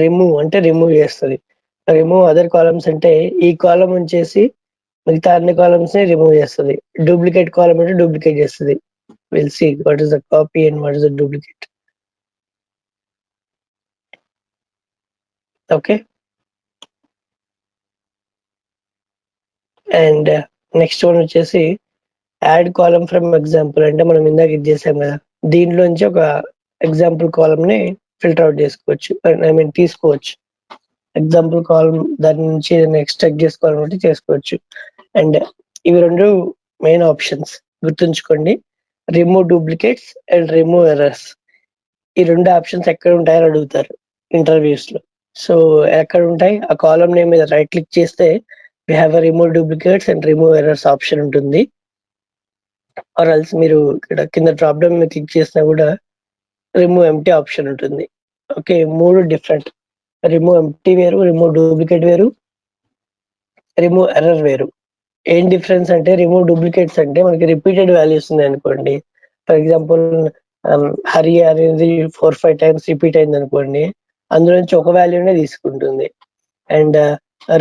Speaker 3: రిమూవ్ అంటే రిమూవ్ చేస్తుంది. రిమూవ్ అదర్ కాలమ్స్ అంటే ఈ కాలమ్ ఉంచేసి మిగతా అన్ని కాలమ్స్ ని రిమూవ్ చేస్తుంది. డూప్లికేట్ కాలమ్ అంటే డూప్లికేట్ చేస్తుంది. Will see what is the copy and what is the duplicate. Okay, and next one వచ్చేసి యాడ్ కాలమ్ ఫ్రమ్ ఎగ్జాంపుల్. అంటే మనం ఇందాక ఇది చేసాం కదా, దీంట్లోంచి ఒక ఎగ్జాంపుల్ కాలమ్ ని ఫిల్టర్ అవుట్ చేసుకోవచ్చు, తీసుకోవచ్చు. ఎగ్జాంపుల్ కాలమ్ దాని నుంచి ఎక్స్ట్రాక్ట్ చేసుకోవాలంటే చేసుకోవచ్చు. అండ్ ఇవి రెండు మెయిన్ ఆప్షన్స్ గుర్తుంచుకోండి, remove duplicates and remove errors. ఈ రెండు ఆప్షన్స్ ఎక్కడ ఉంటాయని అడుగుతారు ఇంటర్వ్యూస్ లో. సో ఎక్కడ ఉంటాయి, ఆ కాలమ్ నేమ్ మీద రైట్ క్లిక్ చేస్తే we have a remove duplicates and remove errors option ఉంటుంది. ఆర్ ఎల్స్ మీరు ఇక్కడ కింద డ్రాప్ డౌన్ మీద క్లిక్ చేసినా కూడా రిమూవ్ ఎంటీ ఆప్షన్ ఉంటుంది. ఓకే, మూడు డిఫరెంట్, రిమూవ్ ఎంటీ వేరు, రిమూవ్ డూప్లికేట్ వేరు, రిమూవ్ ఎర్రర్ వేరు. ఏం డిఫరెన్స్ అంటే, రిమూవ్ డూప్లికేట్స్ అంటే మనకి రిపీటెడ్ వాల్యూస్ ఉన్నాయి అనుకోండి. ఫర్ ఎగ్జాంపుల్ హరి అనేది 4-5 టైమ్స్ రిపీట్ అయింది అనుకోండి, అందులో నుంచి ఒక వాల్యూనే తీసుకుంటుంది. And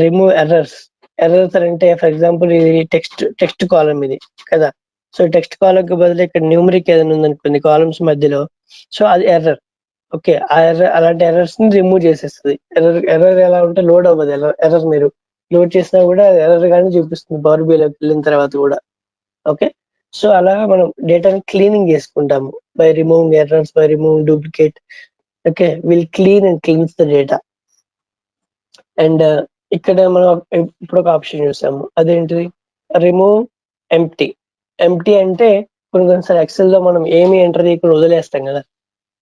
Speaker 3: remove errors. ఎర్రర్స్ అంటే ఫర్ ఎగ్జాంపుల్ ఇది టెక్స్ట్ కాలమ్ ఇది కదా. సో టెక్స్ట్ కాలమ్ కి బదులు ఇక్కడ న్యూమరిక్ ఏదైనా ఉందనుకోండి కాలమ్స్ మధ్యలో, సో అది ఎర్రర్. ఓకే, ఆ ఎర్రర్ అలాంటి ఎర్రర్స్ ని రిమూవ్ చేసేస్తుంది. ఎర్రర్ ఎలా ఉంటే లోడ్ అవ్వదు. ఎర్రర్ మీరు లోడ్ చేసినా కూడా ఎర్రర్ గానే చూపిస్తుంది పవర్ BI లోకి వెళ్ళిన తర్వాత కూడా. ఓకే, సో అలా మనం డేటాని క్లీనింగ్ చేసుకుంటాము by removing errors, by removing duplicate. Okay, will clean and cleans the data. And ఇక్కడ మనం ఇప్పుడు ఒక ఆప్షన్ చూసాము, అదేంటిది రిమూవ్ ఎంప్టీ. ఎంప్టీ అంటే కొన్నిసార్లు ఎక్సెల్ లో మనం ఏమి ఎంటర్ చేయకుండా వదిలేస్తాం కదా,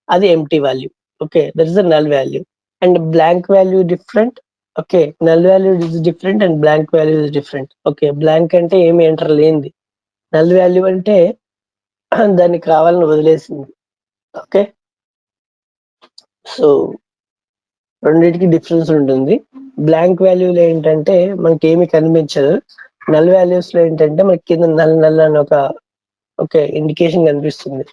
Speaker 3: అది empty value. Okay, that is the null value. And blank value different. Okay, null value is different and blank value is different. Okay, blank అంటే ఏమి ఎంటర్ లేనిది, నల్ వాల్యూ అంటే దాన్ని కావాలని వదిలేసింది. ఓకే, సో రెండింటికి డిఫరెన్స్ ఉంటుంది. బ్లాంక్ వాల్యూలో ఏంటంటే మనకి ఏమి కనిపించదు, నల్ వాల్యూస్ లో ఏంటంటే మనకి కింద నల్ నల్ అని ఒక ఇండికేషన్ కనిపిస్తుంది.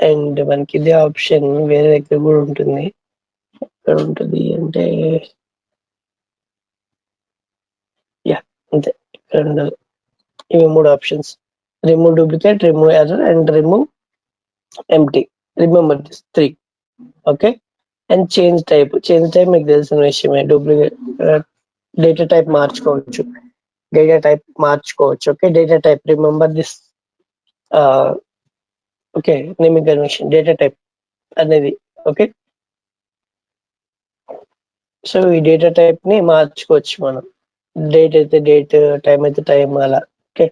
Speaker 3: అండ్ మనకి ఇదే ఆప్షన్ వేరే దగ్గర కూడా ఉంటుంది. ఎక్కడ ఉంటుంది అంటే అంతే, ఇక్కడ ఉండదు. ఇవి 3 options: remove duplicate, remove error and remove empty. Remember this 3. Okay, and change type. మీకు తెలిసిన విషయమే, డూప్లికేట్ డేటా టైప్ మార్చుకోవచ్చు. Okay, data type, remember this. Okay, naming convention data type అనేది. ఓకే, సో ఈ డేటా టైప్ ని మార్చుకోవచ్చు మనం. Date అయితే డేట్, టైం అయితే టైం, అలా. Okay,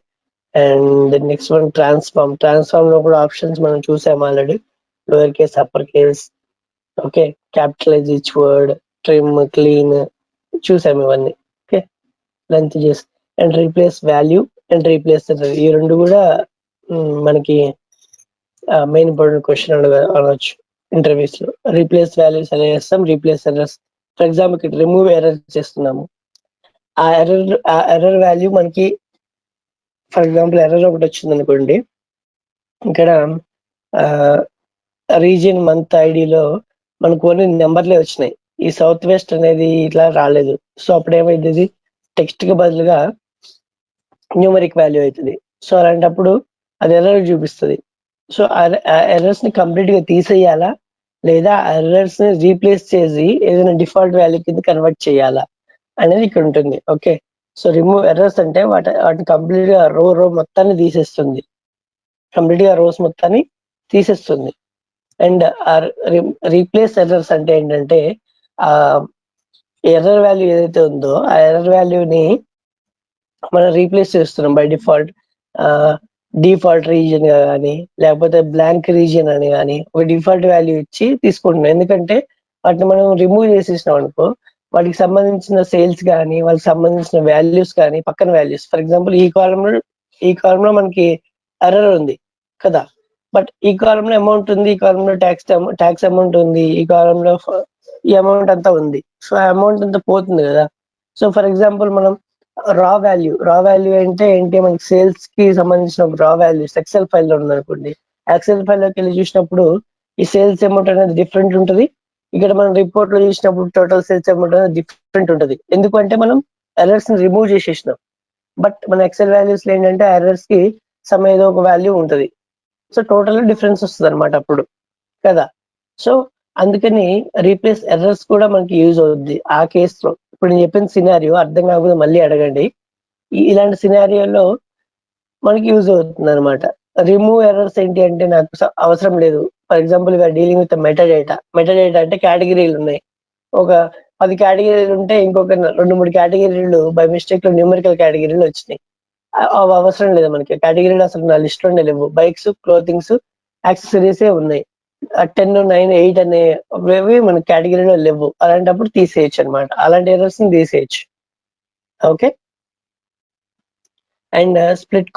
Speaker 3: and next one transform లో కూడా ఆప్షన్స్ మనం చూసాం already. Lower case, upper case, okay, capitalise each word, trim, clean చూసాం ఇవన్నీ. ఓకే, లెంత్ చేసి and replace value and replace ఈ రెండు కూడా మనకి మెయిన్ ఇంపార్టెంట్ క్వశ్చన్ అనవచ్చు ఇంటర్వ్యూస్ లో. రీప్లేస్ వాల్యూస్ ఎలా చేస్తాం, రీప్లేస్ ఎర్రర్స్. ఫర్ ఎగ్జాంపుల్ ఇక్కడ రిమూవ్ ఎర్రర్ చేస్తున్నాము, ఆ ఎర్రర్ వాల్యూ మనకి ఫర్ ఎగ్జాంపుల్ ఎర్రర్ ఒకటి వచ్చింది అనుకోండి, ఇక్కడ రీజియన్ మంత్ ఐడిలో మనకు ఓన్లీ నెంబర్లే వచ్చినాయి, ఈ సౌత్ వెస్ట్ అనేది ఇట్లా రాలేదు. సో అప్పుడు ఏమైతుంది, టెక్స్ట్ కి బదులుగా న్యూమరిక్ వాల్యూ అవుతుంది. సో అలాంటప్పుడు అది ఎర్రర్ చూపిస్తుంది. సో ఎర్రర్స్ ని కంప్లీట్ గా తీసేయాలా, లేదా ఎర్రర్స్ ని రీప్లేస్ చేసి ఏదైనా డిఫాల్ట్ వాల్యూ కింద కన్వర్ట్ చేయాలా అనేది ఇక్కడ ఉంటుంది. ఓకే, సో రిమూవ్ ఎర్రర్స్ అంటే వాటిని కంప్లీట్ గా రో మొత్తాన్ని తీసేస్తుంది, కంప్లీట్ గా రోస్ మొత్తాన్ని తీసేస్తుంది. అండ్ రీప్లేస్ ఎర్రర్స్ అంటే ఏంటంటే ఆ ఎర్రర్ వాల్యూ ఏదైతే ఉందో ఆ ఎర్రర్ వాల్యూని మనం రీప్లేస్ చేస్తున్నాం బై డిఫాల్ట్ రీజియన్ కానీ లేకపోతే బ్లాంక్ రీజియన్ అని కానీ ఒక డిఫాల్ట్ వాల్యూ ఇచ్చి తీసుకుంటున్నాం. ఎందుకంటే వాటిని మనం రిమూవ్ చేసేసినాం అనుకో, వాటికి సంబంధించిన సేల్స్ కానీ వాళ్ళకి సంబంధించిన వాల్యూస్ కానీ పక్కన వాల్యూస్, ఫర్ ఎగ్జాంపుల్ ఈ కాలం లో మనకి ఎర్రర్ ఉంది కదా, బట్ ఈ కాలంలో అమౌంట్ ఉంది, ఈ కాలంలో ట్యాక్స్ అమౌంట్ ఉంది, ఈ కాలంలో ఈ అమౌంట్ అంతా ఉంది. సో ఆ అమౌంట్ అంతా పోతుంది కదా. సో ఫర్ ఎగ్జాంపుల్ మనం రా వాల్యూ అంటే ఏంటి, మనకి సేల్స్ కి సంబంధించిన రా వాల్యూస్ ఎక్సెల్ ఫైల్ లో ఉందనుకోండి, ఎక్సెల్ ఫైల్ లోకి వెళ్ళి చూసినప్పుడు ఈ సేల్స్ అమౌంట్ అనేది డిఫరెంట్ ఉంటుంది, ఇక్కడ మనం రిపోర్ట్ లో చూసినప్పుడు టోటల్ సేల్స్ అమౌంట్ అనేది డిఫరెంట్ ఉంటుంది. ఎందుకంటే మనం ఎర్రర్స్ ని రిమూవ్ చేసేసినాం. బట్ మన ఎక్సెల్ వాల్యూస్ లో ఏంటంటే ఎర్రర్స్ కి ఏదో ఒక వాల్యూ ఉంటుంది. సో టోటల్ డిఫరెన్స్ వస్తుంది అనమాట అప్పుడు కదా. సో అందుకని రీప్లేస్ ఎర్రర్స్ కూడా మనకి యూజ్ అవుతుంది ఆ కేసులో. ఇప్పుడు నేను చెప్పిన సినారియో అర్థం కాకపోతే మళ్ళీ అడగండి. ఇలాంటి సినారియోలో మనకి యూజ్ అవుతుంది అనమాట. రిమూవ్ ఎర్రర్స్ ఏంటి అంటే నాకు అవసరం లేదు. For example we are dealing with metadata అంటే కేటగిరీలు ఉన్నాయి. ఒక 10 కేటగిరీలు ఉంటే ఇంకొక 2-3 కేటగిరీలు బై మిస్టేక్ లో న్యూమరికల్ కేటగిరీలు వచ్చినాయి. అవి అవసరం లేదు మనకి. కేటగిరీలు అసలు నా లిస్ట్ లోనే లేవు. బైక్స్, క్లోతింగ్స్, యాక్సెసరీసే ఉన్నాయి. 10, 9, 8 అనేవి మన కేటగిరీలో లేవు. అలాంటప్పుడు తీసేయచ్చు అనమాట. అలాంటి ఎర్రర్స్ ని తీసేయచ్చు. ఓకే, అండ్ స్ప్లిట్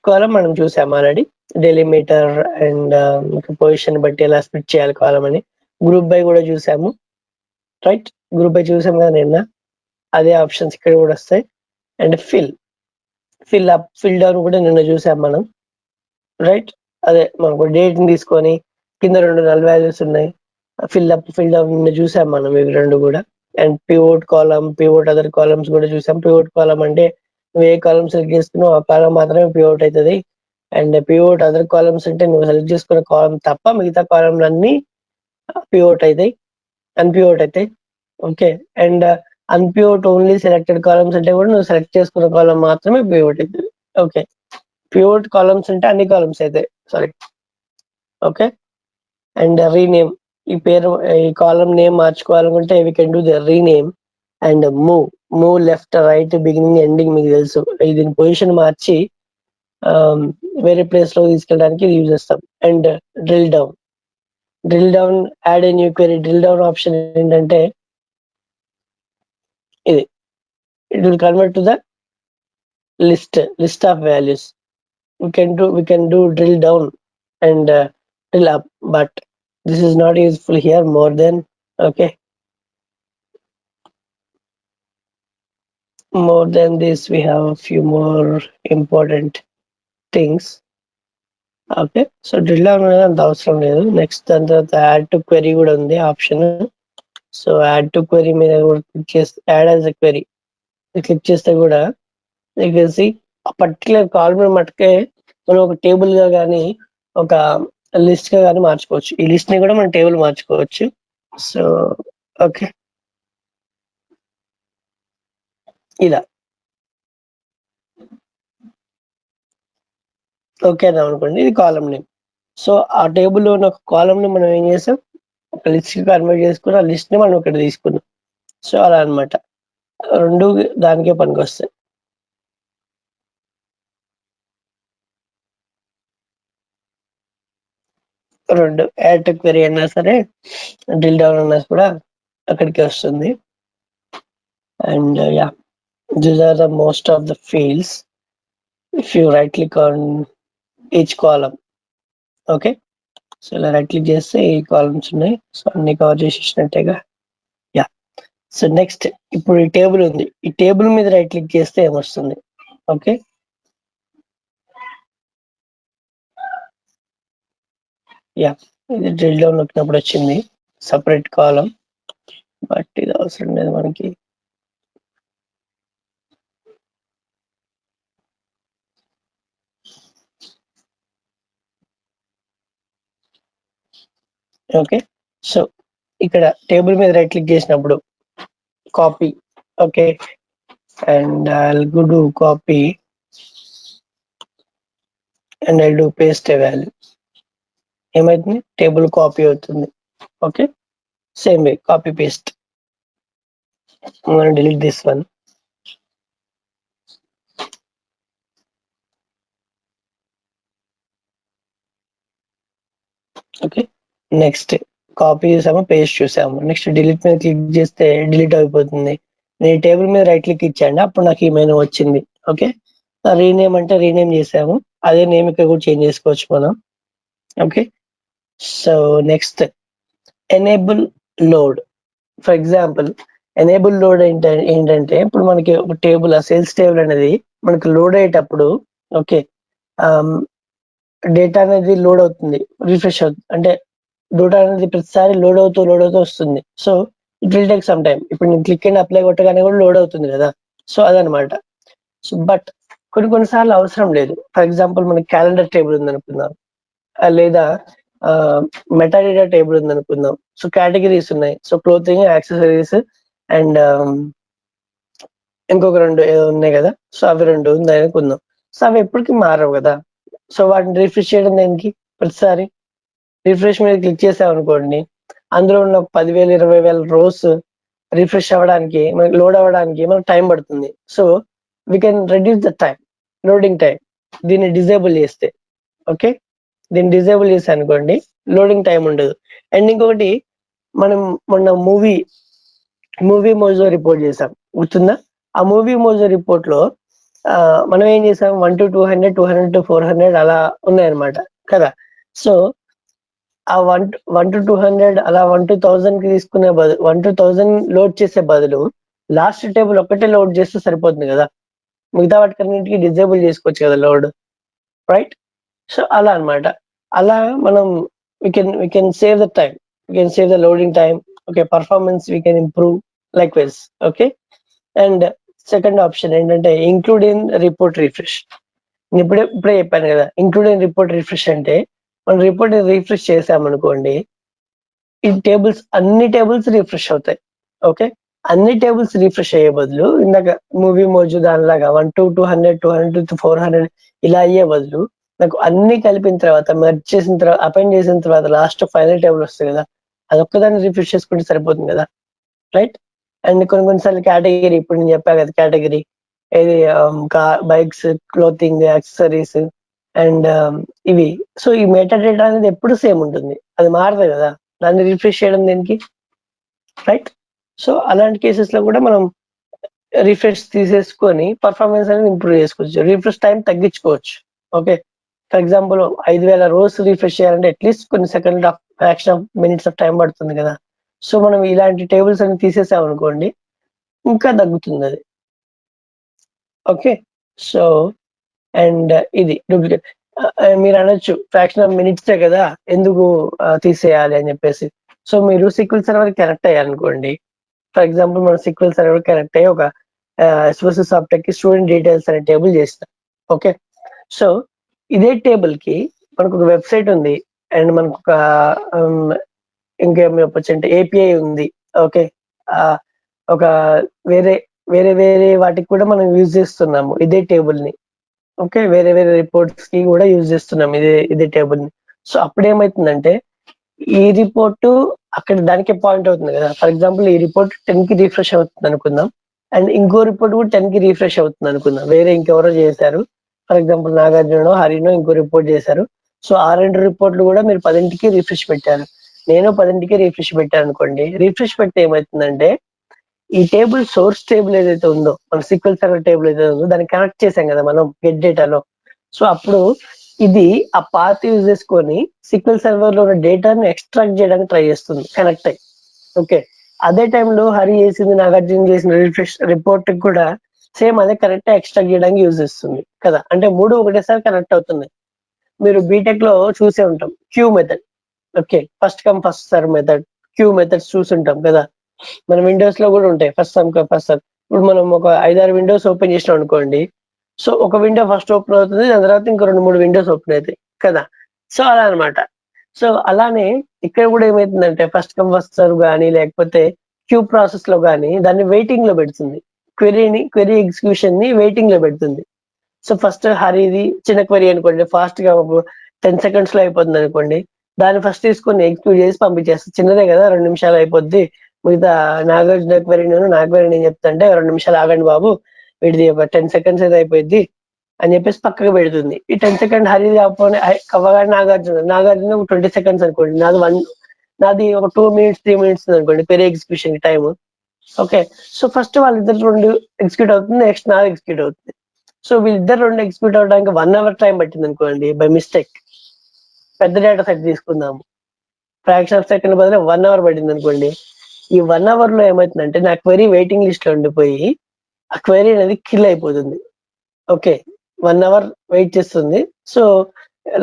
Speaker 3: కాలం మనం చూసాం ఆల్రెడీ. డెలిమీటర్ అండ్ పొజిషన్ బట్టి ఎలా స్ప్లిట్ చేయాలి కాలం అని. గ్రూప్ బై కూడా చూసాము, రైట్. గ్రూప్ బై చూసాం కదా నిన్న, అదే ఆప్షన్స్ ఇక్కడ కూడా వస్తాయి. And fill up, fall down కూడా నిన్న చూసాం మనం, రైట్. అదే మనకు డేట్ ని తీసుకొని కింద 2 నల్ వాల్యూస్ ఉన్నాయి, ఫిల్ డౌన్ చూసాం మనం ఇవి రెండు కూడా. And pivot column, pivot other columns కూడా చూసాం. పివోట్ కాలమ్ అంటే నువ్వు ఏ కాలమ్ సెలెక్ట్ చేసుకున్నావు ఆ కాలం మాత్రమే పివోట్ అవుతుంది. అండ్ పివోట్ అదర్ కాలమ్స్ అంటే నువ్వు సెలెక్ట్ చేసుకున్న కాలం తప్ప మిగతా కాలంలన్నీ పివోట్ అవుతాయి, అన్పివోట్ అవుతాయి. Okay. And unpivot only selected columns అంటే కూడా నువ్వు సెలెక్ట్ చేసుకున్న కాలం మాత్రమే పివోట్ అవుతుంది. ఓకే. పివోట్ కాలమ్స్ అంటే అన్ని కాలమ్స్ అవుతాయి, సారీ. ఓకే. అండ్ రీనేమ్, ఈ పేరు ఈ కాలం నేమ్ మార్చుకోవాలనుకుంటే we can do the rename. And move left right beginning ending మీకు తెలుసు. దీని పొజిషన్ మార్చి వేరే ప్లేస్ లో తీసుకెళ్ళడానికి యూజ్ చేస్తాం. And drill down add a new query. Drill down option ఏంటంటే ఇది, it will convert to the list of values. we can do drill down and drill up, but this is not useful here more than. Okay, more than this we have a few more important things. Okay. So drill down అనేది అంత అవసరం లేదు. Next దాని తర్వాత add to query కూడా ఉంది option. So add to query మీద కూడా క్లిక్ చేస్తే add as a query click చేస్తే కూడా తెలిసి ఆ పర్టికులర్ కాలం మట్టుకే మనం ఒక టేబుల్ గా కానీ ఒక లిస్ట్ గా కానీ మార్చుకోవచ్చు. ఈ లిస్ట్ ని కూడా మనం టేబుల్ మార్చుకోవచ్చు. సో ఓకే, ఇలా ఓకే అని అనుకోండి. ఇది కాలం నేమ్. సో ఆ టేబుల్లో ఉన్న ఒక కాలం ని మనం ఏం చేసాం, ఒక లిస్ట్ కి కన్వర్ట్ చేసుకుని ఆ లిస్ట్ ని మనం ఇక్కడ తీసుకున్నాం. సో అలా అనమాట, రెండు దానికే పనికి వస్తాయి. రెండు యాడ్ టు క్వెరీ అయినా సరే, డ్రిల్ డౌన్ అన్నా కూడా అక్కడికి వస్తుంది. And yeah, these are the most of the fields if you right click on each column. Okay. So ఇలా రైట్ క్లిక్ చేస్తే ఈ కాలమ్స్ ఉన్నాయి. సో అన్ని కవర్ చేసేసినట్టేగా. యా. సో నెక్స్ట్ ఇప్పుడు ఈ టేబుల్ ఉంది. ఈ టేబుల్ మీద రైట్ క్లిక్ చేస్తే ఏమొస్తుంది? ఓకే. యా, ఇది డ్రిల్ డౌన్ నొక్కినప్పుడు వచ్చింది సపరేట్ కాలం, బట్ ఇది అవసరం లేదు మనకి. ఓకే. సో ఇక్కడ టేబుల్ మీద రైట్ క్లిక్ చేసినప్పుడు copy. Okay. And I'll go to copy and I'll do paste a value. ఏమైతుంది? టేబుల్ కాపీ అవుతుంది. Okay. Same way copy paste. I'm going to delete this one. Okay. Next copy చేసాము, paste చూసాము. Next delete మీద click చేస్తే delete అయిపోతుంది. నేను table మీద right click ఇచ్చాను, అప్పుడు నాకు ఈ మెనూ వచ్చింది. ఓకే. రీనేమ్ అంటే రీనేమ్ చేసాము, అదే నేమ్ ఇక్కడ కూడా చేంజ్ చేసుకోవచ్చు మనం. Okay. So next enable load. For example enable load ఏంటంటే ఇప్పుడు మనకి ఒక టేబుల్, ఆ సేల్స్ టేబుల్ అనేది మనకి లోడ్ అయ్యేటప్పుడు, ఓకే, డేటా అనేది లోడ్ అవుతుంది, రిఫ్రెష్ అవుతుంది. అంటే డేటా అనేది ప్రతిసారి లోడ్ అవుతూ వస్తుంది. So it will take some time. ఇప్పుడు నేను క్లిక్ అండ్ అప్లై కొట్టగానే కూడా లోడ్ అవుతుంది కదా. సో అదనమాట. సో బట్ కొన్నిసార్లు అవసరం లేదు. ఫర్ ఎగ్జాంపుల్ మనకి క్యాలెండర్ టేబుల్ ఉంది అనుకుందాం, లేదా మెటాడేటా టేబుల్ ఉంది అనుకుందాం. సో కేటగిరీస్ ఉన్నాయి. సో క్లోతింగ్, యాక్సెసరీస్ అండ్ ఇంకొక రెండు ఏదో ఉన్నాయి కదా. సో అవి రెండు ఉంది అనుకుందాం. సో అవి ఎప్పటికీ మారవు కదా. సో వాటిని రిఫ్రెష్ చేయడం దేనికి? ప్రతిసారి రిఫ్రెష్ మీద క్లిక్ చేసాం అనుకోండి, అందులో ఉన్న 10,000 20,000 రోస్ రిఫ్రెష్ అవ్వడానికి, మనకి లోడ్ అవ్వడానికి మనకు టైం పడుతుంది. So we can reduce the time, loading time. దీన్ని డిజేబుల్ చేస్తే, ఓకే, దీన్ని డిజేబుల్ చేస్తే అనుకోండి లోడింగ్ టైం ఉండదు. అండ్ ఇంకొకటి, మనం మొన్న మూవీ మోజో రిపోర్ట్ చేసాం, గుర్తుందా? ఆ మూవీ మోజో రిపోర్ట్ లో మనం ఏం చేసాం, 1 to 200, 200 to 400 అలా ఉన్నాయన్నమాట కదా. సో ఆ 1 to 200 అలా 1 to 1000 కి తీసుకునే బదులు, 1 to 1000 లోడ్ చేసే బదులు లాస్ట్ టేబుల్ ఒక్కటే లోడ్ చేస్తే సరిపోతుంది కదా. మిగతా వాటికన్నింటికి డిజేబుల్ చేసుకోవచ్చు కదా లోడ్, రైట్? సో అలా అనమాట. అలా మనం we can save the time. we can save the loading time. Okay, performance we can improve likewise. Okay, and second option ఏంటంటే ఇంక్లూడ్ ఇన్ రిపోర్ట్ రిఫ్రెష్. ఇప్పుడే చెప్పాను కదా, ఇంక్లూడ్ ఇన్ రిపోర్ట్ రిఫ్రెష్ అంటే మనం రిపోర్ట్ రిఫ్రెష్ చేసామనుకోండి, ఈ tables అన్ని tables refresh అవుతాయి. ఓకే, అన్ని టేబుల్స్ రిఫ్రెష్ అయ్యే బదులు ఇందాక మూవీ మోజు దానిలాగా 1 to 200 200 to 400 ఇలా అయ్యే బదులు నాకు అన్ని కలిపిన తర్వాత మెర్జ్ చేసిన తర్వాత అపెండ్ చేసిన తర్వాత లాస్ట్ ఫైనల్ టేబుల్ వస్తుంది కదా, అదొక్కదాన్ని రిఫ్రెష్ చేసుకుంటే సరిపోతుంది కదా, రైట్. అండ్ కొన్నిసార్లు కేటగిరీ, ఇప్పుడు నేను చెప్పా కదా కేటగిరీ ఏది, బైక్స్, క్లోతింగ్, యాక్సెసరీస్ అండ్ ఇవి. సో ఈ మెటా డేటా అనేది ఎప్పుడు సేమ్ ఉంటుంది, అది మారదు కదా, దాన్ని రిఫ్రెష్ చేయడం దేనికి, రైట్. సో అలాంటి కేసెస్ లో కూడా మనం రిఫ్రెష్ తీసేసుకొని పర్ఫార్మెన్స్ అనేది ఇంప్రూవ్ చేసుకోవచ్చు, రిఫ్రెష్ టైం తగ్గించుకోవచ్చు. Okay, for example 5,000 rows refresh చేయాలంటే అట్లీస్ట్ కొన్ని second of fraction of minutes of time పడుతుంది కదా. సో మనం ఇలాంటి టేబుల్స్ అన్ని తీసేసామనుకోండి, ఇంకా తగ్గుతుంది అది. ఓకే, సో అండ్ ఇది డూప్లికేట్. మీరు అనొచ్చు ఫ్రాక్షన్ ఆఫ్ మినిట్సే కదా ఎందుకు తీసేయాలి అని చెప్పేసి. సో మీరు సిక్వెల్ సర్వర్ కనెక్ట్ అయ్యారనుకోండి, ఫర్ ఎగ్జాంపుల్ మనం సిక్వెల్ సర్వర్ కనెక్ట్ అయ్యి ఒక ఎస్ఓసి సాఫ్ట్వేర్ కి స్టూడెంట్ డీటెయిల్స్ అనే టేబుల్ చేస్తాం. ఓకే, సో ఇదే టేబుల్ కి మనకు ఒక వెబ్సైట్ ఉంది అండ్ మనకు ఒక ఇంకేం చెప్పొచ్చు అంటే ఏపీఐ ఉంది. ఓకే, ఒక వేరే వేరే వేరే వాటికి కూడా మనం యూజ్ చేస్తున్నాము ఇదే టేబుల్ ని. ఓకే, వేరే వేరే రిపోర్ట్స్ కి కూడా యూజ్ చేస్తున్నాం ఇదే టేబుల్ ని. సో అప్పుడు ఏమైతుందంటే ఈ రిపోర్ట్ అక్కడ దానికి పాయింట్ అవుతుంది కదా. ఫర్ ఎగ్జాంపుల్ ఈ రిపోర్ట్ 10 కి రిఫ్రెష్ అవుతుంది అనుకుందాం, అండ్ ఇంకో రిపోర్ట్ కూడా 10 కి రిఫ్రెష్ అవుతుంది అనుకుందాం. వేరే ఇంకెవరో చేశారు, ఫర్ ఎగ్జాంపుల్ నాగార్జున హరినో ఇంకో రిపోర్ట్ చేశారు. సో ఆ 2 రిపోర్ట్లు కూడా మీరు 10కి రిఫ్రెష్ పెట్టారు, నేను 10కి రిఫ్రెష్ పెట్టాను అనుకోండి. రిఫ్రెష్ పెడితే ఏమవుతుందంటే ఈ టేబుల్ సోర్స్ టేబుల్ ఏదైతే ఉందో, మన సిక్వెల్ సర్వర్ టేబుల్ ఏదైతే ఉందో దాన్ని కనెక్ట్ చేసాం కదా మనం గెట్ డేటాలో. సో అప్పుడు ఇది ఆ పాత్ యూజ్ చేసుకొని సిక్వెల్ సర్వర్ లో ఉన్న డేటాను ఎక్స్ట్రాక్ట్ చేయడానికి ట్రై చేస్తుంది కనెక్ట్ అయ్యి. ఓకే, అదే టైంలో హరి చేసింది, నాగార్జున చేసిన రిఫ్రెష్ రిపోర్ట్ కూడా సేమ్ అదే కనెక్ట్ ఎక్స్ట్రాక్ట్ చేయడానికి యూజ్ చేస్తుంది కదా. అంటే 3 ఒకటేసారి కనెక్ట్ అవుతుంది. మీరు బీటెక్ లో చూసే ఉంటాం queue method. Okay, first come first serve method, queue methods చూసుంటాం కదా. మన విండోస్ లో కూడా ఉంటాయి ఫస్ట్ కమ్ ఫస్ట్ సర్వ్. ఇప్పుడు మనం ఒక 5-6 విండోస్ ఓపెన్ చేసినాం అనుకోండి, సో ఒక విండో ఫస్ట్ ఓపెన్ అవుతుంది, దాని తర్వాత ఇంకో 2-3 విండోస్ ఓపెన్ అవుతాయి కదా. సో అలా అనమాట. సో అలానే ఇక్కడ కూడా ఏమైతుందంటే ఫస్ట్ కమ్ ఫస్ట్ సర్వ్ కానీ లేకపోతే క్యూ ప్రాసెస్ లో కానీ దాన్ని వెయిటింగ్ లో పెడుతుంది, క్వెరీ ఎగ్జిక్యూషన్ ని వెయిటింగ్ లో పెడుతుంది. సో ఫస్ట్ హరిది చిన్న క్వెరీ అనుకోండి, ఫాస్ట్ గా 10 seconds లో అయిపోతుంది అనుకోండి, దాన్ని ఫస్ట్ తీసుకొని ఎగ్జిక్యూట్ చేసి పంపించేస్తుంది. చిన్నదే కదా, 2 నిమిషాలు అయిపోద్ది. మిగతా నాగార్జున క్వెరీ నా క్వెరీ నేను చెప్తాంటే 2 నిమిషాలు ఆగండి బాబు, వీటిది ఒక 10 seconds అయితే అయిపోద్ది అని చెప్పేసి పక్కకు పెడుతుంది. ఈ 10 seconds హరిది అవ్వగానే నాగార్జున 20 seconds అనుకోండి, నాది ఒక 2 minutes 3 minutes అనుకోండి query execution time. Okay, so first వాళ్ళిద్దరు 2 ఎగ్జిక్యూట్ అవుతుంది, నెక్స్ట్ నాది ఎగ్జిక్యూట్ అవుతుంది. సో వీళ్ళిద్దరు 2 ఎగ్జిక్యూట్ అవడానికి 1 hour టైం పట్టింది అనుకోండి బై మిస్టేక్. పెద్ద డేటా సెట్ తీసుకుందాము, ఫ్రాక్షన్ ఆఫ్ సెకండ్ బదులు 1 hour పడింది అనుకోండి. ఈ 1 hour లో ఏమవుతుందంటే నా క్వెరీ వెయిటింగ్ లిస్ట్ లో ఉండిపోయి ఆ క్వెరీ అనేది కిల్ అయిపోతుంది. ఓకే, 1 hour వెయిట్ చేస్తుంది. సో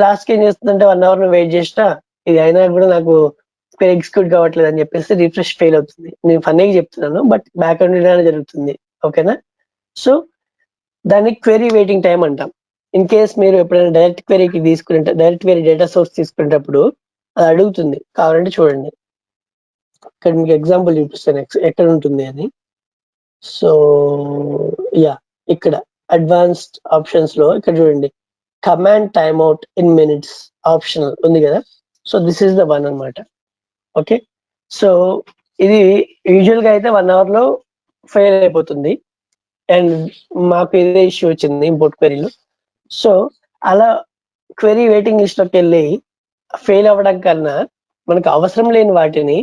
Speaker 3: లాస్ట్ ఏం చేస్తుందంటే 1 hour వెయిట్ చేసినా ఇది అయినా కూడా నాకు ఎగ్జిక్యూట్ కావట్లేదు అని చెప్పేసి రిఫ్రెష్ ఫెయిల్ అవుతుంది. నేను ఫన్నీగా చెప్తున్నాను, బట్ బ్యాక్ ఎండ్ జరుగుతుంది. ఓకేనా, సో దాన్ని క్వెరీ వెయిటింగ్ టైం అంటాం. ఇన్ కేస్ మీరు ఎప్పుడైనా డైరెక్ట్ క్వెరీ డేటా సోర్స్ తీసుకునేటప్పుడు అది అడుగుతుంది, కావాలంటే చూడండి. ఇక్కడ మీకు ఎగ్జాంపుల్ చూపిస్తాను ఎక్కడ ఉంటుంది అని. సో యా, ఇక్కడ అడ్వాన్స్డ్ ఆప్షన్స్ లో ఇక్కడ చూడండి, command time out in minutes optional ఉంది కదా. So this is the one అనమాట. ఓకే, సో ఇది యూజువల్ గా అయితే 1 hour లో ఫెయిల్ అయిపోతుంది, అండ్ మాకు ఇదే ఇష్యూ వచ్చింది ఇంపోర్ట్ క్వెరీలో. సో అలా క్వెరీ వెయిటింగ్ లిస్ట్ లోకి వెళ్ళి ఫెయిల్ అవ్వడం కన్నా మనకు అవసరం లేని వాటిని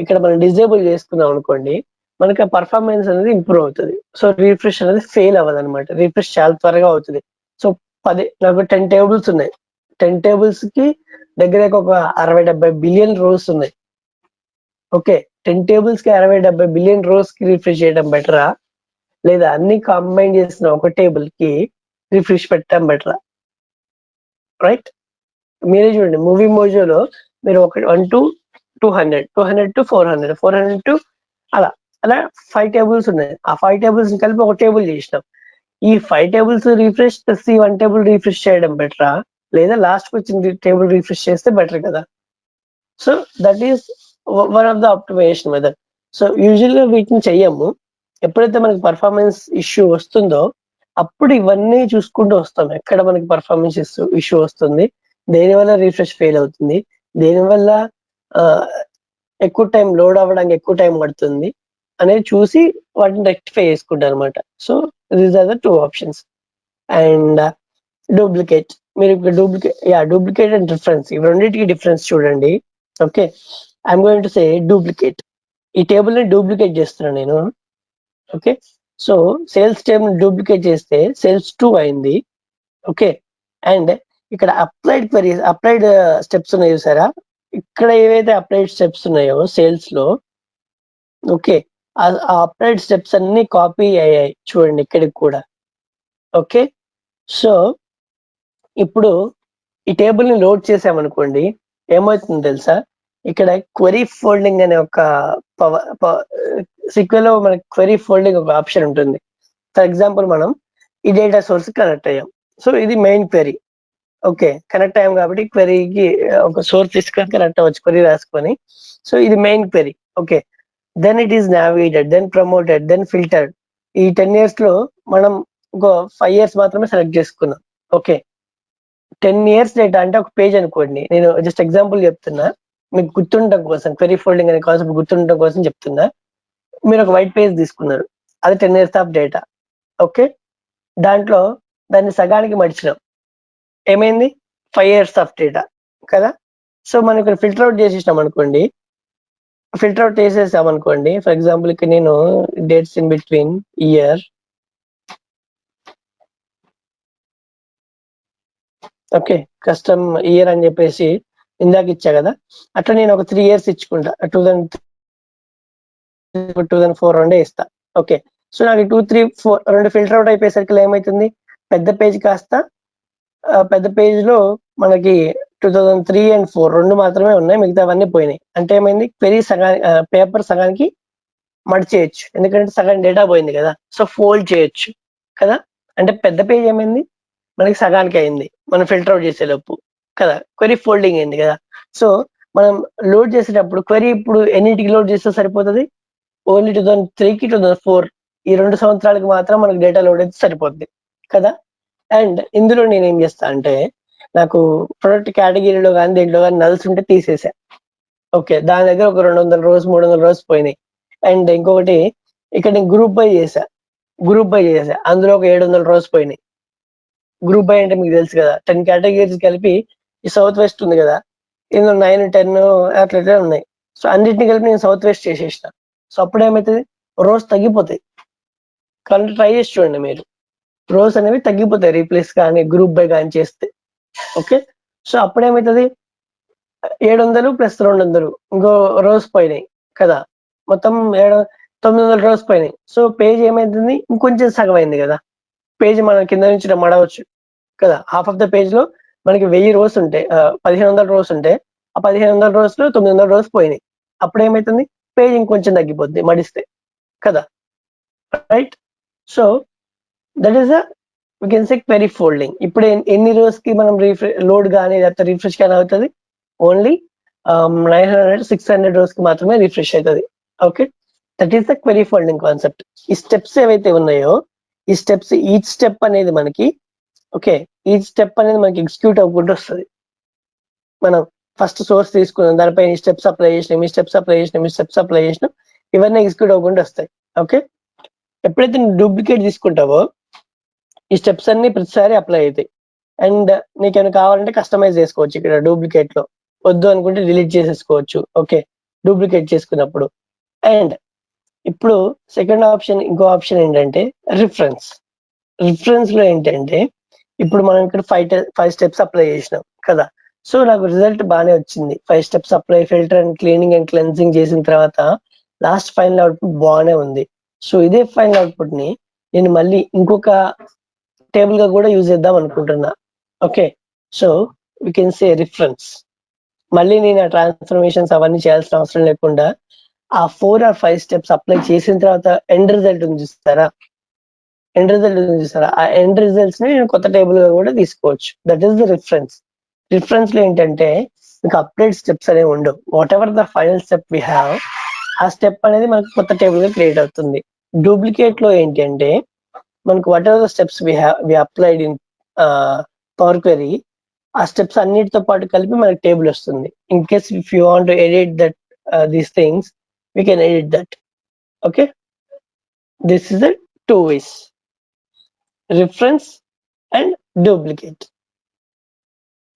Speaker 3: ఇక్కడ మనం డిజేబుల్ చేసుకున్నాం అనుకోండి, మనకి ఆ పర్ఫార్మెన్స్ అనేది ఇంప్రూవ్ అవుతుంది. సో రిఫ్రెష్ అనేది ఫెయిల్ అవ్వదు అనమాట, రిఫ్రెష్ చాలా త్వరగా అవుతుంది. సో నాకు 10 tables ఉన్నాయి, 10 tables కి దగ్గర ఒక 60-70 బిలియన్ రోస్ ఉన్నాయి. ఓకే, 10 tables కి 60-70 బిలియన్ రోస్ కి రిఫ్రెష్ చేయడం బెటరా, లేదా అన్ని కంబైన్ చేసిన ఒక టేబుల్ కి రిఫ్రెష్ పెట్టడం బెటరా, రైట్. మీరే చూడండి, మూవీ మోజోలో మీరు 1 to 200 to 400 to అలా 5 టేబుల్స్ ఉన్నాయి. ఆ 5 టేబుల్స్ కలిపి ఒక టేబుల్ చేసినాం. ఈ 5 టేబుల్స్ రిఫ్రెష్ ప్లస్ ఈ 1 టేబుల్ రిఫ్రెష్ చేయడం బెటరా, లేదా లాస్ట్కి వచ్చిన టేబుల్ రిఫ్రెష్ చేస్తే బెటర్ కదా. So that is one of the optimization method. So యూజువల్గా వీటిని చెయ్యము. ఎప్పుడైతే మనకి పర్ఫార్మెన్స్ ఇష్యూ వస్తుందో అప్పుడు ఇవన్నీ చూసుకుంటూ వస్తాం. ఎక్కడ మనకి పర్ఫార్మెన్స్ ఇష్యూ వస్తుంది, దేనివల్ల రిఫ్రెష్ ఫెయిల్ అవుతుంది, దేనివల్ల ఎక్కువ టైం లోడ్ అవ్వడానికి ఎక్కువ టైం పడుతుంది అనేది చూసి వాటిని రెక్టిఫై చేసుకుంటారు అనమాట. So these are the 2 options. And duplicate, మీరు ఇప్పుడు డూప్లికేట్ అండ్ డిఫరెన్స్, ఇవి రెండింటికి డిఫరెన్స్ చూడండి. Okay, I'm going to say duplicate. ఈ టేబుల్ ని డూప్లికేట్ చేస్తున్నాను నేను. Okay, so sales table duplicate చేస్తే సేల్స్ 2 అయింది. ఓకే, అండ్ ఇక్కడ అప్లైడ్ స్టెప్స్ ఉన్నాయి చూసారా, ఇక్కడ ఏవైతే అప్లైడ్ స్టెప్స్ ఉన్నాయో సేల్స్ లో, ఓకే, ఆ అప్లైడ్ స్టెప్స్ అన్ని కాపీ అయ్యాయి చూడండి ఇక్కడికి కూడా. ఓకే, సో ఇప్పుడు ఈ టేబుల్ ని లోడ్ చేసామనుకోండి, ఏమవుతుందో తెలుసా, ఇక్కడ క్వెరీ ఫోల్డింగ్ అనే ఒక SQL లో మనకి క్వెరీ ఫోల్డింగ్ ఒక ఆప్షన్ ఉంటుంది. ఫర్ ఎగ్జాంపుల్ మనం ఈ డేటా సోర్స్ కనెక్ట్ అయ్యాం. సో ఇది మెయిన్ క్వెరీ. ఓకే, కనెక్ట్ అయ్యాం కాబట్టి క్వెరీకి ఒక సోర్స్ తీసుకొని కనెక్ట్ అవ్వచ్చు క్వెరీ రాసుకొని. సో ఇది main query. Okay, then it is navigated, then promoted, then filtered. ఈ 10 years లో మనం ఒక 5 years మాత్రమే సెలెక్ట్ చేసుకున్నాం. ఓకే, 10 years డేటా అంటే ఒక పేజ్ అనుకోండి. నేను జస్ట్ ఎగ్జాంపుల్ చెప్తున్నా మీకు గుర్తుండటం కోసం, క్వెరీ ఫోల్డింగ్ అనే కాన్సెప్ట్ గుర్తుండటం కోసం చెప్తున్నా. మీరు ఒక వైట్ పేజ్ తీసుకున్నారు, అది 10 years ఆఫ్ డేటా. ఓకే, దాంట్లో దాన్ని సగానికి మడిచినాం, ఏమైంది 5 years ఆఫ్ డేటా కదా. సో మనం ఇక్కడ ఫిల్టర్ అవుట్ చేసేసాం అనుకోండి, ఫర్ ఎగ్జాంపుల్ ఇక్కడ నేను dates in between year, okay, custom year అని చెప్పేసి ఇందాక ఇచ్చా కదా, అట్లా నేను ఒక 3 years ఇచ్చుకుంటా, 2004 రెండే ఇస్తా. ఓకే, సో నాకు 2, 3, 4 రెండు ఫిల్టర్ అవుట్ అయిపోయేసరికి ఏమవుతుంది, పెద్ద పేజ్ కాస్త పెద్ద పేజ్ లో మనకి 2003 and 4 రెండు మాత్రమే ఉన్నాయి, మిగతావన్నీ పోయినాయి. అంటే ఏమైంది, క్వెరీ పేపర్ సగానికి మడిచేయచ్చు, ఎందుకంటే సగం డేటా పోయింది కదా. సో ఫోల్డ్ చేయొచ్చు కదా, అంటే పెద్ద పేజ్ ఏమైంది మనకి సగానికి అయింది మనం ఫిల్టర్ అవుట్ చేసేలోపు కదా, క్వెరీ ఫోల్డింగ్ అయింది కదా. సో మనం లోడ్ చేసేటప్పుడు క్వెరీ ఇప్పుడు ఎన్నిటికి లోడ్ చేస్తే సరిపోతుంది, ఓన్లీ 2003కి 2004 ఈ 2 సంవత్సరాలకు మాత్రం మనకి డేటా లోడ్ అయితే సరిపోద్ది కదా. అండ్ ఇందులో నేను ఏం చేస్తా అంటే, నాకు ప్రొడక్ట్ కేటగిరీలో కానీ దేంట్లో కానీ నల్స్ ఉంటే తీసేసా. ఓకే, దాని దగ్గర ఒక 200 rows 300 rows పోయినాయి. అండ్ ఇంకొకటి ఇక్కడ నేను గ్రూప్ బై చేసా, అందులో ఒక 700 rows పోయినాయి. గ్రూప్ బై అంటే మీకు తెలుసు కదా, 10 కేటగిరీస్ కలిపి ఈ సౌత్ వెస్ట్ ఉంది కదా, ఇందులో 9, 10 అట్లా ఉన్నాయి. సో అన్నిటిని కలిపి నేను సౌత్ వెస్ట్ చేసేసిన. సో అప్పుడు ఏమవుతుంది, రోస్ తగ్గిపోతాయి. కాబట్టి ట్రై చేసి చూడండి మీరు, రోస్ అనేవి తగ్గిపోతాయి రీప్లేస్ కానీ గ్రూప్ బై కానీ చేస్తే. ఓకే, సో అప్పుడు ఏమవుతుంది, 700 + 200 ఇంకో రోస్ పోయినాయి కదా, మొత్తం 900 rows పోయినాయి. సో పేజ్ ఏమైతుంది, ఇంకొంచెం సగం అయింది కదా. పేజ్ మనం కింద నుంచి మడవచ్చు కదా, హాఫ్ ఆఫ్ ద పేజ్ లో మనకి 1000 rows ఉంటాయి, 1500 rows ఉంటాయి. ఆ 1500 rows లో 900 rows పోయినాయి. అప్పుడు ఏమైతుంది, పేజ్ ఇంకొంచెం తగ్గిపోద్ది మడిస్తే కదా, right. So that is we can say query folding. ఇప్పుడు ఎన్ని rows కి మనం లోడ్ కానీ లేకపోతే రిఫ్రెష్ కానీ అవుతుంది, ఓన్లీ 900, 600 rows కి మాత్రమే రిఫ్రెష్ అవుతుంది. Okay, that is the query folding concept. ఈ స్టెప్స్ ఏవైతే ఉన్నాయో, ఈ స్టెప్స్ ఈచ్ స్టెప్ అనేది మనకి ఎగ్జిక్యూట్ అవ్వకుండా వస్తుంది. మనం ఫస్ట్ సోర్స్ తీసుకున్నాం, దానిపై ఈ స్టెప్స్ అప్లై చేసినాం, ఇవన్నీ ఎగ్జిక్యూట్ అవ్వకుండా వస్తాయి. ఓకే, ఎప్పుడైతే నువ్వు డూప్లికేట్ తీసుకుంటావో ఈ స్టెప్స్ అన్ని ప్రతిసారి అప్లై అవుతాయి. అండ్ నీకేమైనా కావాలంటే కస్టమైజ్ చేసుకోవచ్చు. ఇక్కడ డూప్లికేట్ లో వద్దు అనుకుంటే డిలీట్ చేసేసుకోవచ్చు. ఓకే, డూప్లికేట్ చేసుకున్నప్పుడు. అండ్ ఇప్పుడు సెకండ్ ఆప్షన్, ఇంకో ఆప్షన్ ఏంటంటే రిఫరెన్స్ లో ఏంటంటే, ఇప్పుడు మనం ఇక్కడ 5 steps అప్లై చేసినాం కదా. సో నాకు రిజల్ట్ బాగానే వచ్చింది, 5 steps apply, filter and cleaning and cleansing చేసిన తర్వాత లాస్ట్ ఫైనల్ అవుట్పుట్ బాగానే ఉంది. సో ఇదే ఫైనల్ అవుట్పుట్ ని నేను మళ్ళీ ఇంకొక టేబుల్ గా కూడా యూజ్ చేద్దాం అనుకుంటున్నా. Okay, so we can say reference. మళ్ళీ నేను ఆ ట్రాన్స్ఫర్మేషన్స్ అవన్నీ చేయాల్సిన అవసరం లేకుండా ఆ 4 or 5 స్టెప్స్ అప్లై చేసిన తర్వాత ఎండ్ రిజల్ట్ ఉంది చూస్తారా, ఆ ఎండ్ రిజల్ట్స్ ని నేను కొత్త టేబుల్ గా కూడా తీసుకోవచ్చు. దట్ ఈస్ ద రిఫరెన్స్ లో ఏంటంటే మీకు అప్డేట్ స్టెప్స్ అనేవి ఉండవు. Whatever the final step we have, ఆ స్టెప్ అనేది మనకు కొత్త టేబుల్ గా క్రియేట్ అవుతుంది. డూప్లికేట్ లో ఏంటి అంటే మనకు whatever the steps we applied in power query, ఆ స్టెప్స్ అన్నిటితో పాటు కలిపి మనకి టేబుల్ వస్తుంది. In case if you want to edit that these things, we can edit that. Okay, this is the two ways, reference and duplicate.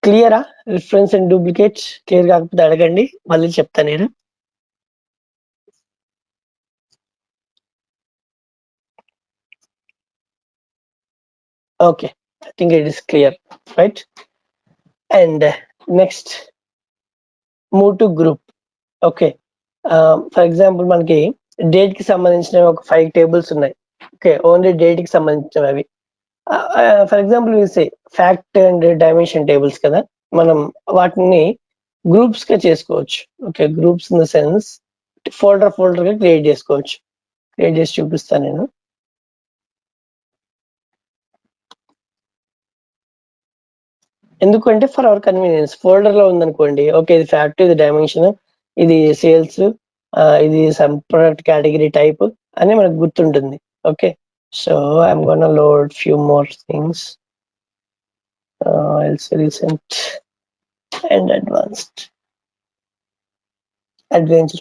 Speaker 3: Clear? Reference and duplicate clear కాకపోతే అడగండి, మళ్ళీ చెప్తా నేను. Okay, I think it is clear, right? And next, move to group. Okay, for example మనకి date కి సంబంధించిన ఒక 5 tables ఉన్నాయి. ఓకే, ఓన్లీ డేట్ కి సంబంధించినవి అవి. For example say fact and dimension tables కదా, మనం వాటిని గ్రూప్స్ గా చేసుకోవచ్చు. Okay, groups in the sense folder గా క్రియేట్ చేసుకోవచ్చు. క్రియేట్ చేసి చూపిస్తాను నేను. ఎందుకంటే ఫర్ అవర్ కన్వీనియన్స్, ఫోల్డర్ లో ఉందనుకోండి, ఓకే ఇది ఫ్యాక్ట్, ఇది డైమెన్షన్, ఇది సేల్స్, ఇది సమ్ ప్రొడక్ట్ కేటగిరీ టైప్ అని మనకు గుర్తుంటుంది. Okay, so I'm gonna load few more things, recent and advanced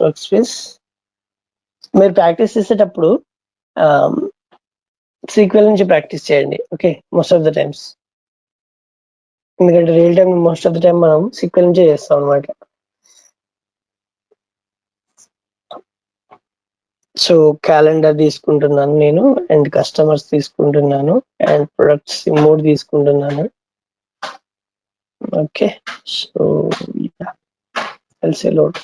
Speaker 3: work space. మీరు ప్రాక్టీస్ చేసేటప్పుడు సీక్వెల్ నుంచి ప్రాక్టీస్ చేయండి. Okay, most of the times, ఎందుకంటే real time most of the time మనం SQL నుంచే చేస్తాం అనమాట. సో క్యాలెండర్ తీసుకుంటున్నాను నేను, అండ్ కస్టమర్స్ తీసుకుంటున్నాను, అండ్ ప్రొడక్ట్స్ 3 తీసుకుంటున్నాను. ఓకే, సో ఎల్సీ లోడ్.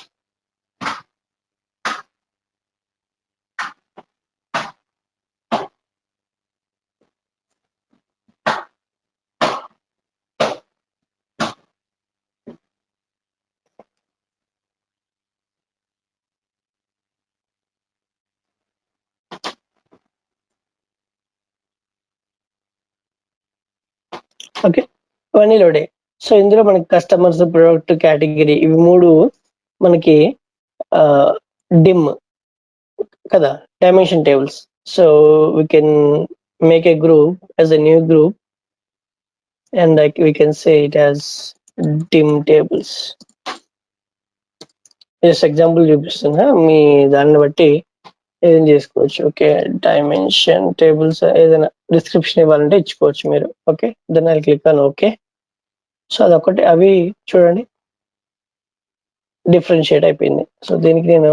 Speaker 3: ఓకే, ఇవన్నీ లోడే. సో ఇందులో మనకి కస్టమర్స్, ప్రొడక్ట్ కేటగిరీ, ఇవి 3 మనకి డిమ్ కదా, dimension tables. So we can make a group as a new group, and like we can say it as dim tables. Just example చూపిస్తున్నా, మీ దాన్ని బట్టి ఏం చేసుకోవచ్చు. ఓకే, డైమెన్షన్ టేబుల్స్ ఏదైనా డిస్క్రిప్షన్ ఇవ్వాలంటే ఇచ్చుకోవచ్చు మీరు. Okay, then I click on okay. So అదొకటి, అవి చూడండి డిఫరెన్షియేట్ అయిపోయింది. సో దీనికి నేను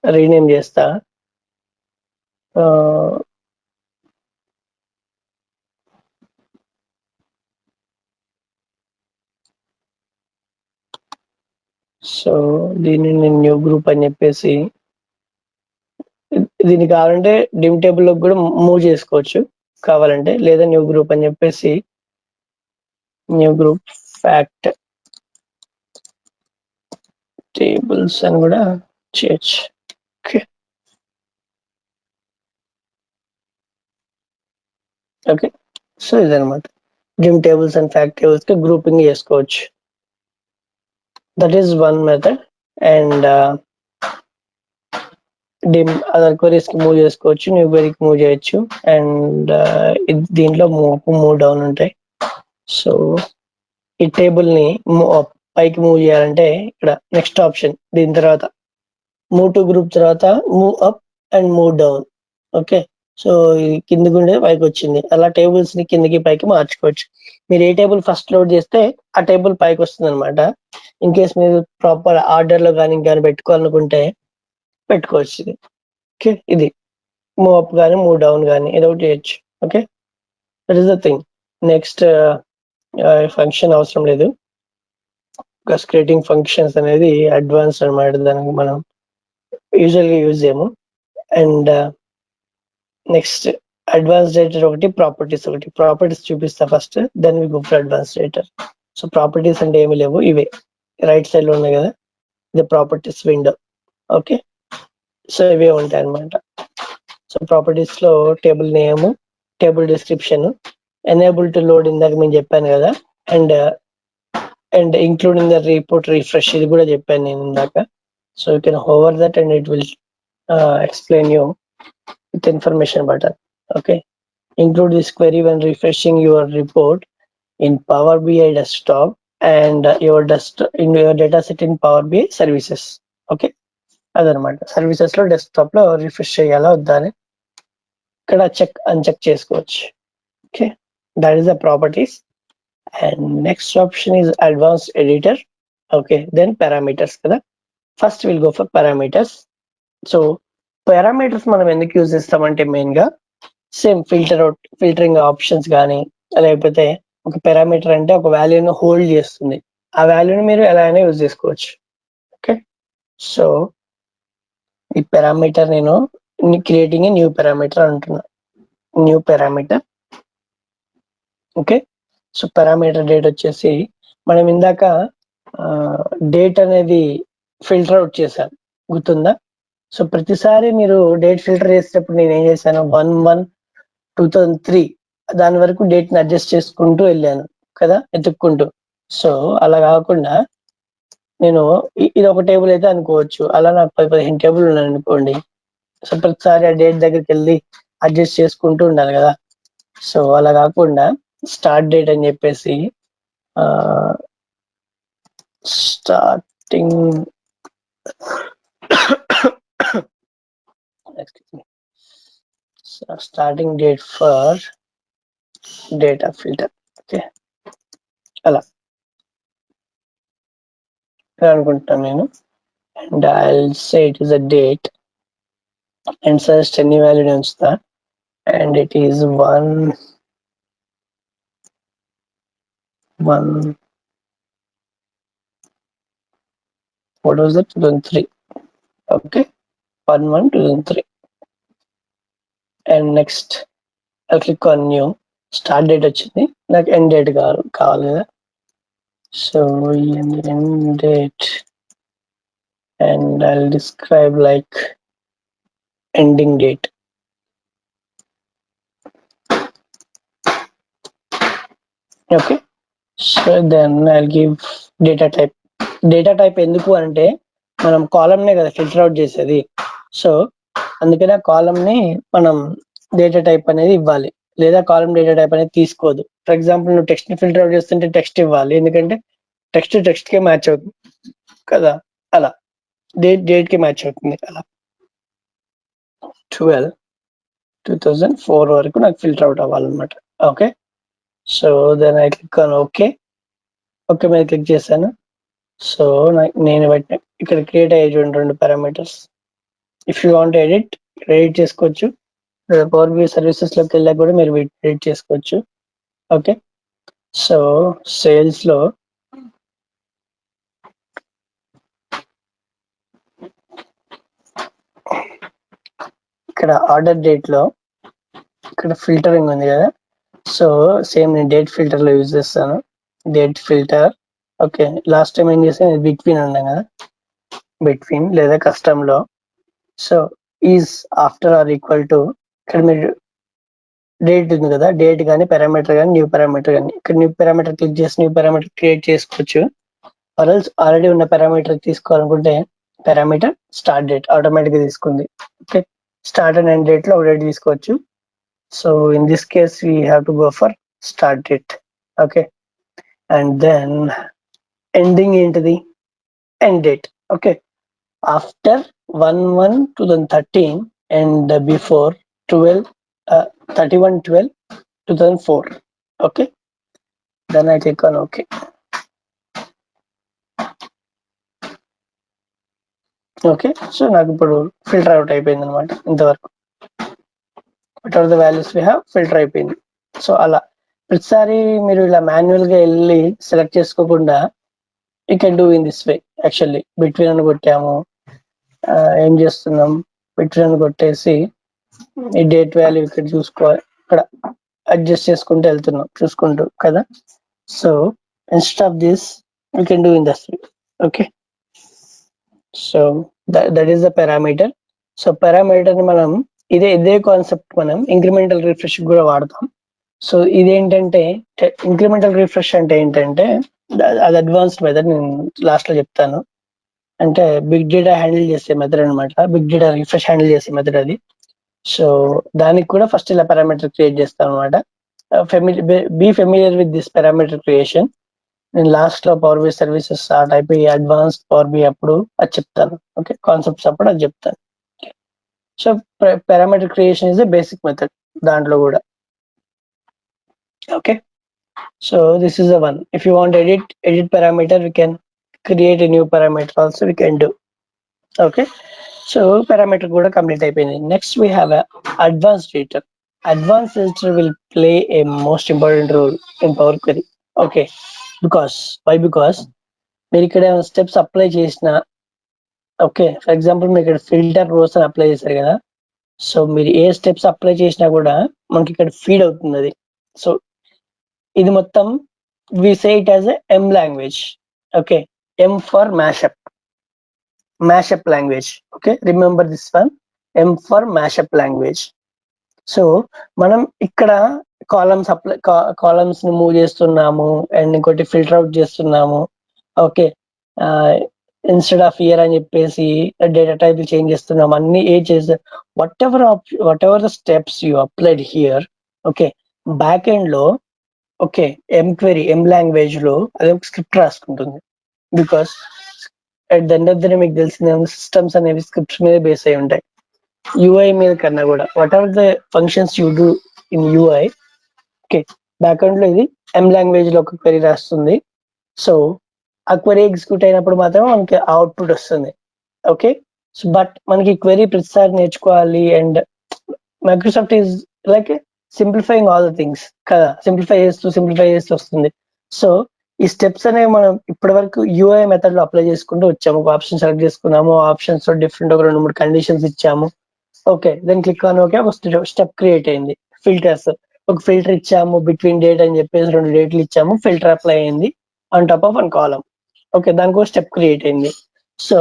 Speaker 3: రీనేమ్ చేస్తా. సో దీన్ని నేను న్యూ గ్రూప్ అని చెప్పేసి, దీనికి కావాలంటే డిమ్ టేబుల్ లో కూడా మూవ్ చేసుకోవచ్చు కావాలంటే, లేదా న్యూ గ్రూప్ అని చెప్పేసి న్యూ గ్రూప్ ఫ్యాక్ట్ టేబుల్స్ అని కూడా చేయొచ్చు. ఓకే, ఓకే, సో ఇదనమాట dim tables and fact tables కి గ్రూపింగ్ చేసుకోవచ్చు. That is one method. And dim other queries కి మూవ్ చేసుకోవచ్చు, న్యూ క్వరీకి మూవ్ చేయొచ్చు, అండ్ దీంట్లో మూవ్ డౌన్ ఉంటాయి. సో ఈ టేబుల్ ని పైకి మూవ్ చేయాలంటే ఇక్కడ నెక్స్ట్ ఆప్షన్, దీని తర్వాత మూవ్ టు గ్రూప్ తర్వాత move up and move down. Okay, so ఇది కిందికి ఉండే పైకి వచ్చింది. అలా టేబుల్స్ ని కిందికి పైకి మార్చుకోవచ్చు. మీరు ఏ టేబుల్ ఫస్ట్ లోడ్ చేస్తే ఆ టేబుల్ పైకి వస్తుంది అనమాట. ఇన్ కేస్ మీరు ప్రాపర్ ఆర్డర్ లో కానీ ఇంకేమైనా పెట్టుకోవాలనుకుంటే పెట్టుకోవచ్చు ఇది. ఓకే, ఇది మూవ్ అప్ కానీ మూవ్ డౌన్ కానీ ఏదో ఒకటి చేయొచ్చు. Okay, that is the thing. Next function అవసరం లేదు, బికాస్ క్రియేటింగ్ ఫంక్షన్స్ అనేది అడ్వాన్స్ అనమాట, దానికి మనం యూజువల్గా యూజ్ చేయము. అండ్ నెక్స్ట్ అడ్వాన్స్ డేటర్ ఒకటి, ప్రాపర్టీస్ ఒకటి. ప్రాపర్టీస్ చూపిస్తా first, then we go for advance editor. So properties అంటే ఏమి లేవు, ఇవే రైట్ సైడ్ లో ఉన్నాయి కదా, ఇది ప్రాపర్టీస్ విండో. ఓకే, సో ఇవే ఉంటాయి అన్నమాట. సో ప్రాపర్టీస్ లో table name, table description, enable to load ఇందాక నేను చెప్పాను కదా, and including the report refresh ఇది కూడా చెప్పాను నేను ఇందాక. So you can hover that and it will explain you with information button. Okay, include this query when refreshing your report in Power BI desktop and in your data set in Power BI services. Okay, అదనమాట. Services లో desktop లో refresh చేయాలా వద్దా అని ఇక్కడ check uncheck చేసుకోవచ్చు. Okay, that is the properties. And next option is advanced editor. Okay, then parameters కదా. First will go for parameters. So parameters మనం ఎందుకు యూజ్ చేస్తామంటే మెయిన్ గా సేమ్ ఫిల్టరింగ్ ఆప్షన్స్ కానీ, లేకపోతే ఒక పారామీటర్ అంటే ఒక వాల్యూని హోల్డ్ చేస్తుంది, ఆ వాల్యూని మీరు ఎలా అయినా యూజ్ చేసుకోవచ్చు. ఓకే, సో ఈ పారామీటర్ నేను క్రియేటింగ్ న్యూ పారామీటర్ అంటున్నా, new parameter. Okay, so parameter date వచ్చేసి మనం ఇందాక డేట్ అనేది ఫిల్టర్ అవుట్ చేశాం, గుర్తుందా? సో ప్రతిసారి మీరు డేట్ ఫిల్టర్ చేసేటప్పుడు నేను ఏం చేశాను, 1/1/2003 దాని వరకు డేట్ ని అడ్జస్ట్ చేసుకుంటూ వెళ్ళాను కదా, ఎత్తుక్కుంటూ. సో అలా కాకుండా నేను ఇది ఒక టేబుల్ అయితే అనుకోవచ్చు, అలా నాకు 10-15 టేబుల్ ఉన్నాను అనుకోండి. సో ప్రతిసారి ఆ డేట్ దగ్గరికి వెళ్ళి అడ్జస్ట్ చేసుకుంటూ ఉండాలి కదా. సో అలా కాకుండా స్టార్ట్ డేట్ అని చెప్పేసి starting starting date for data filter. Okay, అలా అనుకుంటాను నేను. And I say it is a date and suggest any value ఉంచుతా. And it is 1 what was that, 2003. Okay, 1/1/2003. And next I click on new. Start date వచ్చింది, నాకు end date కావాలి కదా. So end date and I'll describe like ending date. Okay, so then I'll give data type. Data type ఎందుకు అంటే మనం column నే కదా filter out చేసేది, సో అందుకనే ఆ కాలమ్ ని మనం డేటా టైప్ అనేది ఇవ్వాలి, లేదా కాలమ్ డేటా టైప్ అనేది తీసుకోదు. ఫర్ ఎగ్జాంపుల్ నువ్వు టెక్స్ట్ ని ఫిల్టర్ అవుట్ చేస్తుంటే టెక్స్ట్ ఇవ్వాలి, ఎందుకంటే టెక్స్ట్ కే మ్యాచ్ అవుతుంది కదా. అలా డేట్ కి మ్యాచ్ అవుతుంది. అలా 12/2004 వరకు నాకు ఫిల్టర్ అవుట్ అవ్వాలన్నమాట. Okay, so then I click on okay. Okay మీద క్లిక్ చేశాను. సో నేను ఇక్కడ క్రియేట్ అయ్యే చూడండి 2 parameters. If you want edit చేసుకోవచ్చు, పవర్ BI సర్వీసెస్ లోకి వెళ్ళాక కూడా మీరు ఎడిట్ చేసుకోవచ్చు. ఓకే, సో సేల్స్ లో ఇక్కడ ఆర్డర్ డేట్ లో ఇక్కడ ఫిల్టరింగ్ ఉంది కదా, సో సేమ్ నేను డేట్ ఫిల్టర్ లో యూజ్ చేస్తాను. Date filter. Okay, last time ఏం చేసాను, బిట్వీన్ అన్నాం కదా, బిట్వీన్ లేదా కస్టమ్ లో. So is after or equal to, ఇక్కడ మీరు డేట్ ఉంది కదా, డేట్ కానీ పారామీటర్ కానీ న్యూ పారామీటర్ కానీ, ఇక్కడ న్యూ పారామీటర్ క్లిక్ చేసి న్యూ పారామీటర్ క్రియేట్ చేసుకోవచ్చు. ఆర్ఎల్స్ ఆల్రెడీ ఉన్న పారామీటర్ తీసుకోవాలనుకుంటే పారామీటర్ స్టార్ట్ డేట్ ఆటోమేటిక్ గా తీసుకుంది. Okay, start and end date లో ఒక డేట్ తీసుకోవచ్చు. So in this case we have to go for start date. Okay, and then ending ఏంటిది, end date. Okay, after 1/1/2013 and before 31/12/2004. Okay, then I click on OK. Okay, so నాకు ఇప్పుడు filter out అయిపోయింది అనమాట. ఇంతవరకు what are the values we have filter అయిపోయింది. So అలా ప్రతిసారి మీరు ఇలా మాన్యువల్ గా వెళ్ళి సెలెక్ట్ చేసుకోకుండా you can do in this way. Actually between అని కొట్టాము, ఏం చేస్తున్నాం, బిట్వీన్ అని కొట్టేసి ఈ డేట్ వాల్యూ ఇక్కడ చూసుకోవాలి, ఇక్కడ అడ్జస్ట్ చేసుకుంటూ వెళ్తున్నాం చూసుకుంటూ కదా. So instead of this you can do in this way. Okay, so that is the parameter. So parameter ని మనం ఇదే కాన్సెప్ట్ మనం ఇంక్రిమెంటల్ రిఫ్రెష్ కూడా వాడతాం. సో ఇదేంటంటే ఇంక్రిమెంటల్ రిఫ్రెష్ అంటే ఏంటంటే అది అడ్వాన్స్డ్ మెథడ్, నేను లాస్ట్ లో చెప్తాను. అంటే బిగ్ డేటా హ్యాండిల్ చేసే మెథడ్ అనమాట, బిగ్ డేటా రిఫ్రెష్ హ్యాండిల్ చేసే మెథడ్ అది. సో దానికి కూడా ఫస్ట్ ఇలా పారామీటర్ క్రియేట్ చేస్తాం అనమాట. Be familiar with this parameter creation. నేను లాస్ట్ లో పవర్ బి సర్వీసెస్ స్టార్ట్ అయిపోయి అడ్వాన్స్డ్ పవర్ బి అప్పుడు అది చెప్తాను. ఓకే, కాన్సెప్ట్స్ అప్పుడు అది చెప్తాను. So parameter creation is the basic method దాంట్లో కూడా. Okay, so this is the one. If you want edit parameter, we can create a new parameter also we can do. Okay, so parameter కూడా complete అయిపోయింది. Next we have a advanced editor. Advanced editor will play a most important role in Power Query. Okay, because మీరు ఇక్కడ steps apply చేసిన, okay for example మీరు ఇక్కడ filter rose అని apply చేశారు కదా, సో మీరు ఏ స్టెప్స్ అప్లై చేసినా కూడా మనకి ఇక్కడ ఫీడ్ అవుతుంది అది. సో ఇది మొత్తం we say it as M language. Okay, M for mashup language. Okay, remember this one, M for mashup language. So మనం ఇక్కడ కాలమ్స్ ని మూవ్ చేస్తున్నాము అండ్ ఇంకోటి ఫిల్టర్ అవుట్ చేస్తున్నాము. ఓకే, ఇన్స్టెడ్ ఆఫ్ ఇయర్ అని చెప్పేసి డేటా టైప్ చేంజ్ చేస్తున్నాం, అన్ని ఏ చేసే whatever the steps you applied here. Okay, back end లో okay M query M language లో అది ఒక స్క్రిప్ట్ రాసుకుంటుంది. Because at the end of the day మీకు తెలిసిన సిస్టమ్స్ అనేవి స్క్రిప్ట్స్ మీద బేస్ అయి ఉంటాయి, యూఐ మీద కన్నా కూడా. What ever the functions you do in UI, okay back end లో ఇది ఎం లాంగ్వేజ్ లో ఒక క్వెరీ రాస్తుంది. సో ఆ క్వెరీ ఎగ్జిక్యూట్ అయినప్పుడు మాత్రం మనకి అవుట్పుట్ వస్తుంది. ఓకే, సో బట్ మనకి క్వెరీ ప్రతిసారి నేర్చుకోవాలి and Microsoft is like simplifying all the things కదా, సింప్లిఫై చేస్తూ వస్తుంది. సో ఈ స్టెప్స్ అనేవి మనం ఇప్పటి వరకు యూఐ మెథడ్ లో అప్లై చేసుకుంటూ వచ్చాము. ఒక ఆప్షన్ సెలెక్ట్ చేసుకున్నాము, ఆప్షన్స్ లో డిఫరెంట్ ఒక 2-3 కండిషన్స్ ఇచ్చాము. Okay, then click on okay, ఒక స్టెప్ క్రియేట్ అయింది. ఫిల్టర్స్, ఒక ఫిల్టర్ ఇచ్చాము బిట్వీన్ డేట్ అని చెప్పేసి 2 డేట్లు ఇచ్చాము, ఫిల్టర్ అప్లై అయింది on top of 1 column. Okay, దానికి ఒక స్టెప్ క్రియేట్ అయింది. సో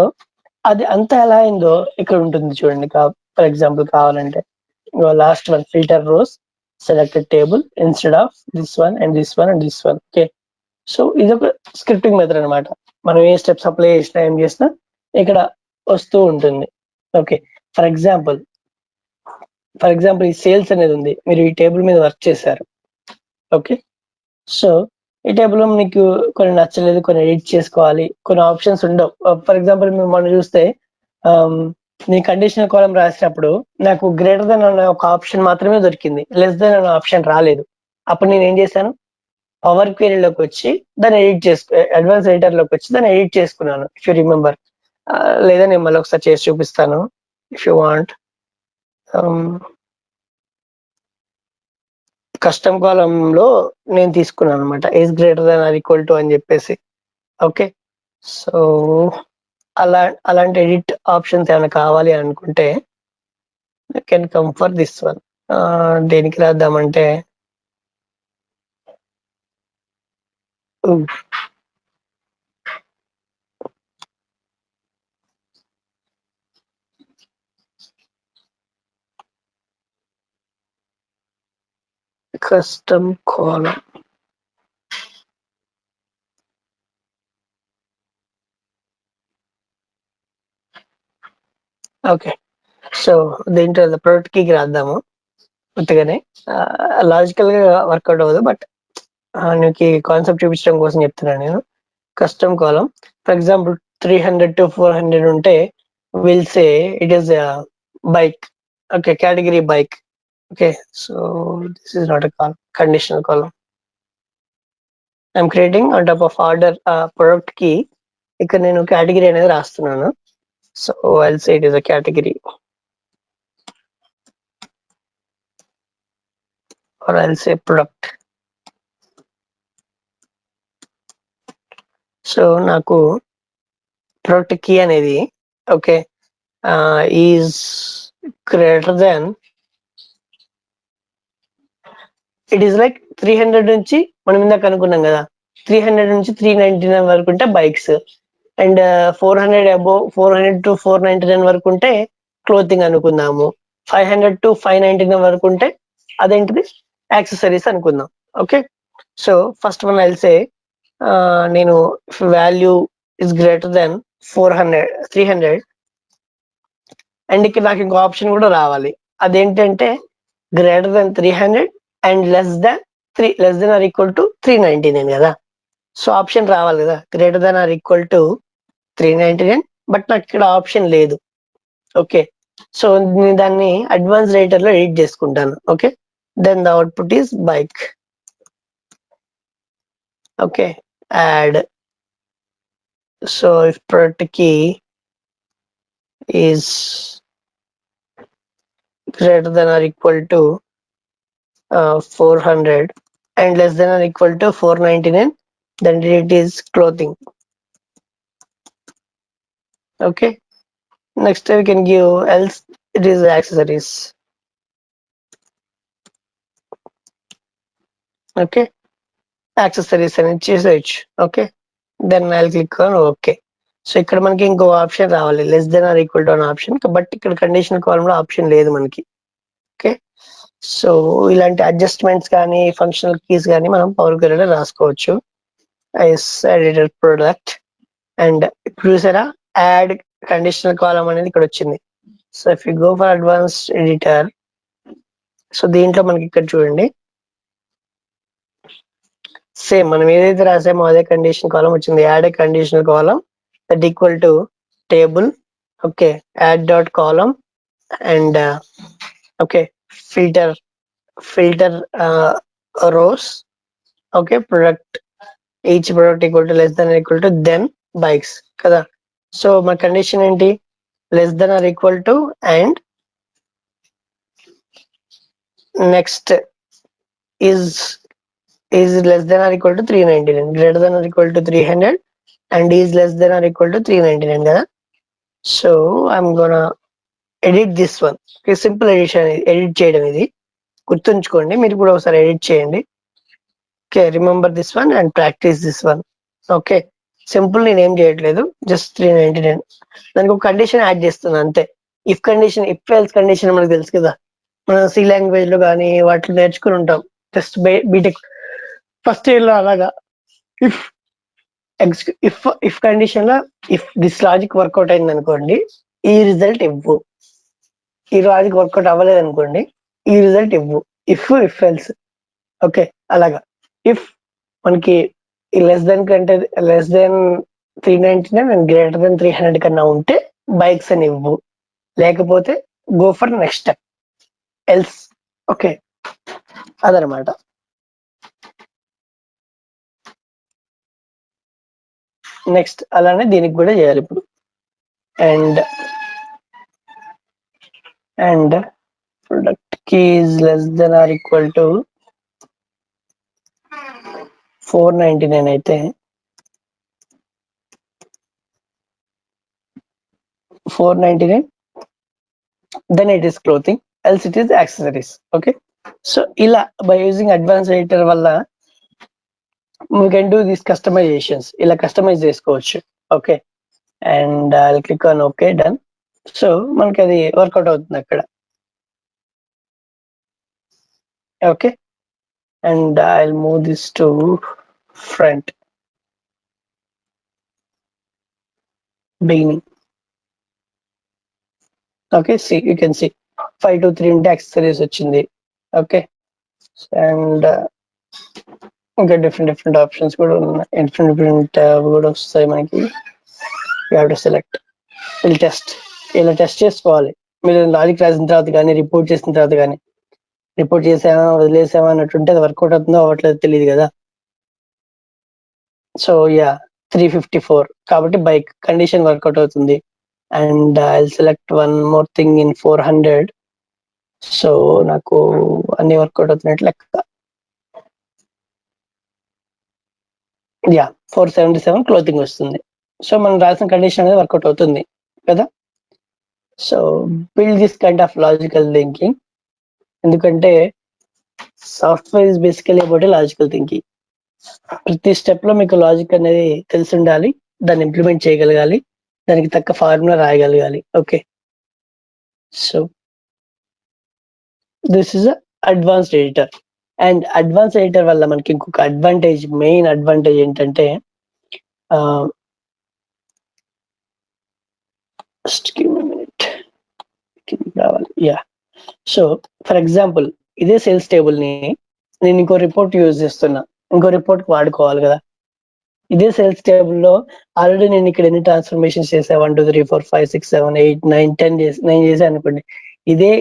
Speaker 3: అది అంతా ఎలా అయిందో ఇక్కడ ఉంటుంది చూడండి. ఫర్ ఎగ్జాంపుల్ కావాలంటే last one, filter rows selected table instead of this one and this one and this one. Okay, so ఇది ఒక స్క్రిప్టింగ్ మెథడ్ అనమాట. మనం ఏ స్టెప్స్ అప్లై చేసినా ఏం చేసినా ఇక్కడ వస్తూ ఉంటుంది. ఓకే, ఫర్ ఎగ్జాంపుల్ ఈ సేల్స్ అనేది ఉంది, మీరు ఈ టేబుల్ మీద వర్క్ చేశారు. ఓకే, సో ఈ టేబుల్ లో మీకు కొన్ని నచ్చలేదు, కొన్ని ఎడిట్ చేసుకోవాలి, కొన్ని ఆప్షన్స్ ఉండవు. ఫర్ ఎగ్జాంపుల్ మనం చూస్తే నేను కండిషనల్ కాలం రాసినప్పుడు నాకు గ్రేటర్ దెన్ అనే ఒక ఆప్షన్ మాత్రమే దొరికింది, లెస్ దెన్ అనే ఆప్షన్ రాలేదు. అప్పుడు నేను ఏం చేశాను, పవర్ క్వెరీలోకి వచ్చి దాన్ని అడ్వాన్స్ ఎడిటర్ లోకి వచ్చి దాన్ని ఎడిట్ చేసుకున్నాను. ఇఫ్ యూ రిమెంబర్, లేదా నేను మళ్ళీ ఒకసారి చేసి చూపిస్తాను ఇఫ్ యూ వాంట్. కస్టమ్ కాలంలో నేను తీసుకున్నాను అనమాట, is greater than or equal to అని చెప్పేసి. ఓకే, సో అలాంటి ఎడిట్ ఆప్షన్స్ ఏమైనా కావాలి అనుకుంటే can come for this one. దేనికి రాద్దామంటే custom column. ఓకే, సో దీంట్లో ప్రొడక్ట్ కి రాద్దాము కొత్తగానే. లాజికల్ గా వర్కౌట్ అవ్వదు, బట్ నీకు కాన్సెప్ట్ చూపించడం కోసం చెప్తున్నాను నేను. Custom column for example 300 to 400 ఉంటే will say it is bike. Okay, category bike. Okay, so this is not a conditional column. I'm creating on top of order product key. ఇక్కడ నేను category అనేది రాస్తున్నాను. So I'll say it is a category, or I'll say product. So నాకు product key అనేది okay is greater then, it is like 300 నుంచి మనం ఇందాక అనుకున్నాం కదా, 300 నుంచి 399 వరకు ఉంటే బైక్స్, అండ్ 400 అబోవ్ 400 to 499 వరకు ఉంటే క్లోతింగ్ అనుకుందాము. 500 to 599 వరకు ఉంటే అదేంటిది యాక్సెసరీస్ అనుకుందాం. Okay, so first one I'll say నేను value is greater than 300 and ఇక్కడ నాకు ఇంకో ఆప్షన్ కూడా రావాలి. అదేంటంటే greater than 300 and less than or equal to 399 కదా. సో ఆప్షన్ రావాలి కదా, greater than or equal to 399, but నాకు ఇక్కడ ఆప్షన్ లేదు. ఓకే, సో నేను దాన్ని అడ్వాన్స్ రైటర్ లో ఎడిట్ చేసుకుంటాను. Okay, then the output is bike. Okay, add. So if product key is greater than or equal to 400 and less than or equal to 499, then it is clothing. Okay, next we can give else it is accessories. Okay, accessories అని చేసేయచ్చు. Okay, then I click on okay. So ఇక్కడ మనకి ఇంకో option రావాలి, less than or equal to an option, but ఇక్కడ conditional కాలంలో option లేదు మనకి. ఓకే, సో ఇలాంటి అడ్జస్ట్మెంట్స్ కానీ ఫంక్షనల్ కీస్ కానీ మనం పవర్ క్వరీలో రాసుకోవచ్చు. ఎడిటర్ ప్రొడక్ట్ అండ్ ఇప్పుడు చూసారా యాడ్ కండిషనల్ కాలం అనేది ఇక్కడ వచ్చింది. So if you go for advanced editor, so దీంట్లో మనకి ఇక్కడ చూడండి సేమ్ మనం ఏదైతే రాసామో అదే కండిషన్ కాలం వచ్చింది. Add A conditional column that equal to table. Okay, add dot column and okay filter rows. Okay, product, each product equal to less than or equal to then bikes కదా. So మన condition ఏంటి, less than or equal to and next is less than or equal to 399, greater than or equal to 300 and is less than or equal to 399 కదా. So I'm gonna edit this one. Simple edition, edit చేయడం ఇది గుర్తుంచుకోండి, మీరు కూడా ఒకసారి edit చేయండి. Okay, remember this one and practice this one. Okay, simple, నేను ఏం చేయట్లేదు, జస్ట్ 399 దానికి ఒక కండిషన్ యాడ్ చేస్తున్నాను అంతే. If condition, if else condition మనకు తెలుసు కదా, మనం సి లాంగ్వేజ్ లో కానీ వాటిలో నేర్చుకుని ఉంటాం. జస్ట్ బీటెక్ ఫస్ట్ ఇయర్ లో అలాగా ఇఫ్ కండిషన్ లో ఇఫ్ దిస్ లాజిక్ వర్కౌట్ అయింది అనుకోండి, ఈ రిజల్ట్ ఇవ్వు. ఈ లాజిక్ వర్కౌట్ అవ్వలేదు అనుకోండి, ఈ రిజల్ట్ ఇవ్వు. If else. ఓకే, అలాగా ఇఫ్ మనకి లెస్ దెన్ కంటే less than 399 and greater than 300 కన్నా ఉంటే బైక్స్ అని ఇవ్వు, లేకపోతే go for next step else. Okay, అదనమాట. నెక్స్ట్ అలానే దీనికి కూడా చేయాలి ఇప్పుడు. And product key is less than or equal to 499 అయితే 499 then it is clothing, else it is accessories. Okay, so ఇలా by using advanced editor వల్ల we can do these customizations, ఇలా కస్టమైజ్ చేసుకోవచ్చు. Okay, and I click on okay, done. So మనకి అది work out అవుతుంది అక్కడ. Okay, and I'll move this to front beginning. Okay, see, you can see 5 to 3 ఉంటే accessories వచ్చింది. Okay, and ఇంకా different options కూడా ఉన్నాయి, డిఫరెంట్ కూడా వస్తాయి మనకి. You have to select. ఇలా టెస్ట్ చేసుకోవాలి. మీరు లాజిక్ రాసిన తర్వాత కానీ రిపోర్ట్ చేసిన తర్వాత కానీ, రిపోర్ట్ చేసామా వదిలేసామా అన్నట్టుంటే అది వర్కౌట్ అవుతుందో అవ్వట్లేదు తెలియదు కదా. సో యా 354 కాబట్టి బైక్ కండిషన్ వర్కౌట్ అవుతుంది. And I select one more thing in 400. So నాకు అన్ని వర్కౌట్ అవుతున్నట్లు లెక్క. యా 477 క్లోతింగ్ వస్తుంది. సో మనం రాసిన కండిషన్ అనేది వర్కౌట్ అవుతుంది కదా. So build this kind of logical thinking, ఎందుకంటే software is basically about logical thinking. ప్రతి స్టెప్ లో మీకు లాజిక్ అనేది తెలిసి ఉండాలి. దాన్ని ఇంప్లిమెంట్ చేయగలగాలి, దానికి తగ్గ ఫార్ములా రాయగలగాలి. Okay, so this is advanced editor. And advance editor వల్ల మనకి ఇంకొక అడ్వాంటేజ్, మెయిన్ అడ్వాంటేజ్ ఏంటంటే రావాలి. యా, సో ఫర్ ఎగ్జాంపుల్ ఇదే సేల్స్ టేబుల్ ని నేను ఇంకో రిపోర్ట్ యూజ్ చేస్తున్నా, ఇంకో రిపోర్ట్ వాడుకోవాలి కదా. ఇదే సేల్స్ టేబుల్ లో ఆల్రెడీ నేను ఇక్కడ ఎన్ని ట్రాన్స్ఫర్మేషన్స్ చేసా, 1 2 3 4 5 6 7 8 9 10 9 చేసా అనుకోండి. ఇదే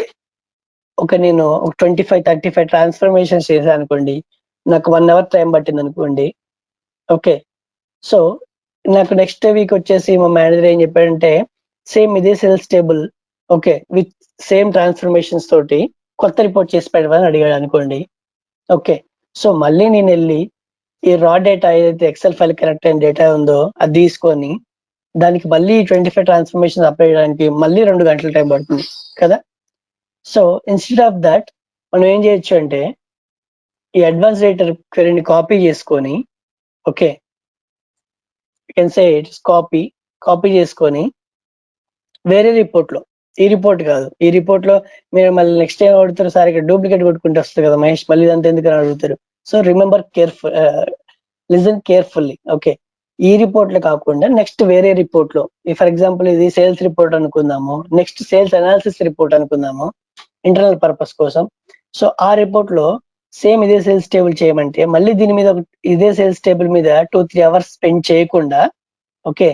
Speaker 3: నేను 25 35 ట్రాన్స్ఫర్మేషన్స్ చేసా అనుకోండి, నాకు 1 అవర్ టైం పట్టింది అనుకోండి. ఓకే, సో నాకు నెక్స్ట్ వీక్ వచ్చేసి మా మేనేజర్ ఏం చెప్పాడంటే, సేమ్ ఇదే sales table okay with same transformations తోటి కొత్త రిపోర్ట్ చేసి పెట్టమని అడిగాడు అనుకోండి. ఓకే, సో మళ్ళీ నేను వెళ్ళి ఈ రా డేటా ఏదైతే ఎక్సెల్ ఫైల్ కనెక్ట్ అయిన డేటా ఉందో అది తీసుకొని దానికి మళ్ళీ 25 ట్రాన్స్ఫర్మేషన్ అప్లై చేయడానికి మళ్ళీ 2 గంటల టైం పడుతుంది కదా. సో ఇన్స్టెడ్ ఆఫ్ దట్ మనం ఏం చేయొచ్చు అంటే, ఈ అడ్వాన్స్ రైటర్ క్వెరీని కాపీ చేసుకొని, okay can say it's copy చేసుకొని వేరే రిపోర్ట్ లో, ఈ రిపోర్ట్ కాదు, ఈ రిపోర్ట్ లో మీరు మళ్ళీ నెక్స్ట్ టైం అడుగుతారు, సార్ ఇక్కడ డూప్లికేట్ కొట్టుకుంటే వస్తుంది కదా మహేష్, మళ్ళీ ఇదంతా ఎందుకని అడుగుతారు. So remember careful, listen carefully. Okay, ఈ రిపోర్ట్ లో కాకుండా నెక్స్ట్ వేరే రిపోర్ట్ లో, ఫర్ ఎగ్జాంపుల్ ఇది సేల్స్ రిపోర్ట్ అనుకుందాము, నెక్స్ట్ సేల్స్ అనాలిసిస్ రిపోర్ట్ అనుకుందాము ఇంటర్నల్ పర్పస్ కోసం. సో ఆ రిపోర్ట్ లో సేమ్ ఇదే సేల్స్ టేబుల్ చేయమంటే మళ్ళీ దీని మీద ఇదే సేల్స్ టేబుల్ మీద 2-3 అవర్స్ స్పెండ్ చేయకుండా, ఓకే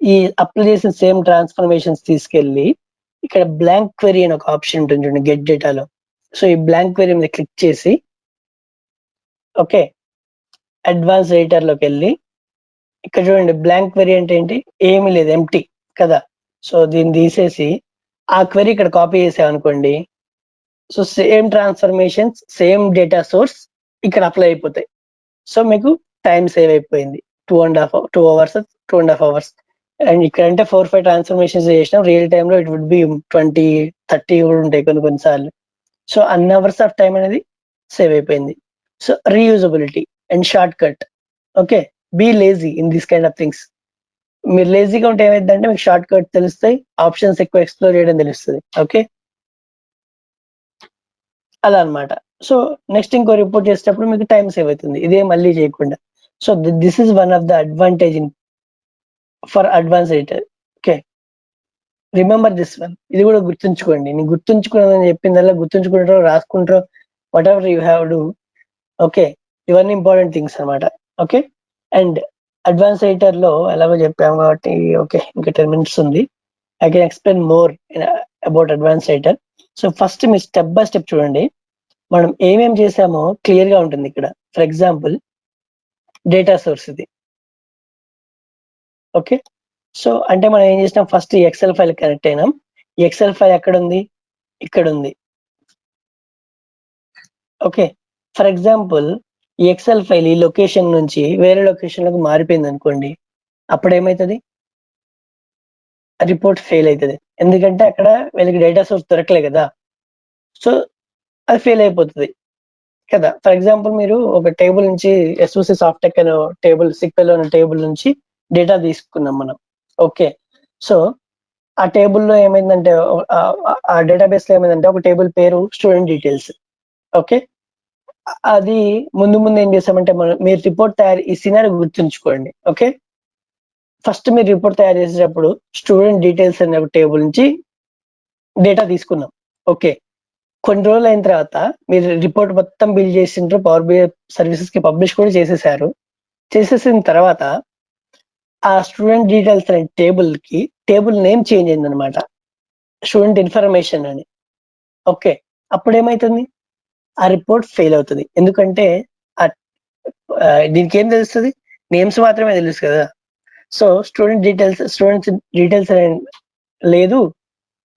Speaker 3: ఈ అప్లై చేసిన సేమ్ ట్రాన్స్ఫర్మేషన్స్ తీసుకెళ్ళి ఇక్కడ బ్లాంక్ క్వెరీ అని ఒక ఆప్షన్ ఉంటుంది చూడండి గెట్ డేటాలో. సో ఈ బ్లాంక్ క్వెరీ మీద క్లిక్ చేసి, ఓకే అడ్వాన్స్ ఎడిటర్ లోకి వెళ్ళి ఇక్కడ చూడండి బ్లాంక్ క్వెరీ అంటే ఏంటి, ఏమీ లేదు, ఎంప్టీ కదా. సో దీన్ని తీసేసి ఆ క్వెరీ ఇక్కడ కాపీ చేసామనుకోండి, so same transformations same data source ఇక్కడ అప్లై అయిపోతాయి. సో మీకు టైం సేవ్ అయిపోయింది, 2 అవర్స్ 2.5 అవర్స్. అండ్ ఇక్కడ అంటే 4-5 ట్రాన్స్ఫర్మేషన్స్ చేసినాం, రియల్ టైమ్ లో ఇట్ వుడ్ బి 20-30 కూడా ఉంటాయి కొన్నిసార్లు. సో అన్ని అవర్స్ ఆఫ్ టైం అనేది సేవ్ అయిపోయింది. So reusability and shortcut. Okay, be lazy in this kind of things. మీరు లేజీగా ఉంటే ఏమైందంటే మీకు షార్ట్ కట్ తెలుస్తాయి, ఆప్షన్స్ ఎక్కువ ఎక్స్ప్లోర్ చేయడం తెలుస్తుంది. ఓకే, అలా అనమాట. సో నెక్స్ట్ ఇంకో రిపోర్ట్ చేసేటప్పుడు మీకు టైం సేవ్ అవుతుంది, ఇదే మళ్ళీ చేయకుండా. So this is one of the advantage in for advance editor. Okay, remember this one, ఇది కూడా గుర్తుంచుకోండి. నేను గుర్తుంచుకున్నదని చెప్పిందల్లా గుర్తుంచుకుంటారో రాసుకుంటారో whatever you have to. Okay, ఇవన్నీ ఇంపార్టెంట్ థింగ్స్ అనమాట. ఓకే, అండ్ అడ్వాన్స్ ఎడిటర్ లో ఎలాగో చెప్పాము కాబట్టి, ఓకే ఇంకా 10 minutes ఉంది. I can explain more about advance editor. So first మీరు స్టెప్ బై స్టెప్ చూడండి, మనం ఏమేం చేసామో క్లియర్ గా ఉంటుంది ఇక్కడ. ఫర్ ఎగ్జాంపుల్ డేటా సోర్స్ ఇది. ఓకే, సో అంటే మనం ఏం చేసినాం, ఫస్ట్ ఈ ఎక్సెల్ ఫైల్ కనెక్ట్ అయినాం. ఈ ఎక్సెల్ ఫైల్ ఎక్కడ ఉంది, ఇక్కడ ఉంది. ఓకే, ఫర్ ఎగ్జాంపుల్ ఈ ఎక్సెల్ ఫైల్ ఈ లొకేషన్ నుంచి వేరే లొకేషన్ లోకి మారిపోయింది అనుకోండి, అప్పుడు ఏమవుతుంది, రిపోర్ట్ ఫెయిల్ అవుతుంది. ఎందుకంటే అక్కడ వీళ్ళకి డేటా సోర్స్ దొరకలే కదా. సో అది ఫెయిల్ అయిపోతుంది కదా. ఫర్ ఎగ్జాంపుల్ మీరు ఒక టేబుల్ నుంచి ఎస్ఓసి సాఫ్ట్‌టెక్ అనే టేబుల్, సిక్వెల్ అనే టేబుల్ నుంచి డేటా తీసుకున్నాం మనం. ఓకే, సో ఆ టేబుల్‌లో ఏమైందంటే ఆ డేటాబేస్‌లో ఏమైందంటే ఒక టేబుల్ పేరు స్టూడెంట్ డీటెయిల్స్. ఓకే, అది ముందు ముందు ఏం చేసామంటే మీరు రిపోర్ట్ ఈ సినారియో గుర్తుంచుకోండి. ఓకే, ఫస్ట్ మీరు రిపోర్ట్ తయారు చేసేటప్పుడు స్టూడెంట్ డీటెయిల్స్ అనే ఒక టేబుల్ నుంచి డేటా తీసుకున్నాం. ఓకే, కొన్ని రోజులు అయిన తర్వాత మీరు రిపోర్ట్ మొత్తం బిల్డ్ చేసిండ్రు, పవర్ బిఐ సర్వీసెస్ కి పబ్లిష్ కూడా చేసేసారు. చేసేసిన తర్వాత ఆ స్టూడెంట్ డీటెయిల్స్ అనే టేబుల్ నేమ్ చేంజ్ అయింది అనమాట, స్టూడెంట్ ఇన్ఫర్మేషన్ అని. ఓకే, అప్పుడు ఏమైతుంది, ఆ రిపోర్ట్ ఫెయిల్ అవుతుంది. ఎందుకంటే దీనికి ఏం తెలుస్తుంది, నేమ్స్ మాత్రమే తెలుసు కదా. సో స్టూడెంట్స్ డీటెయిల్స్ లేదు,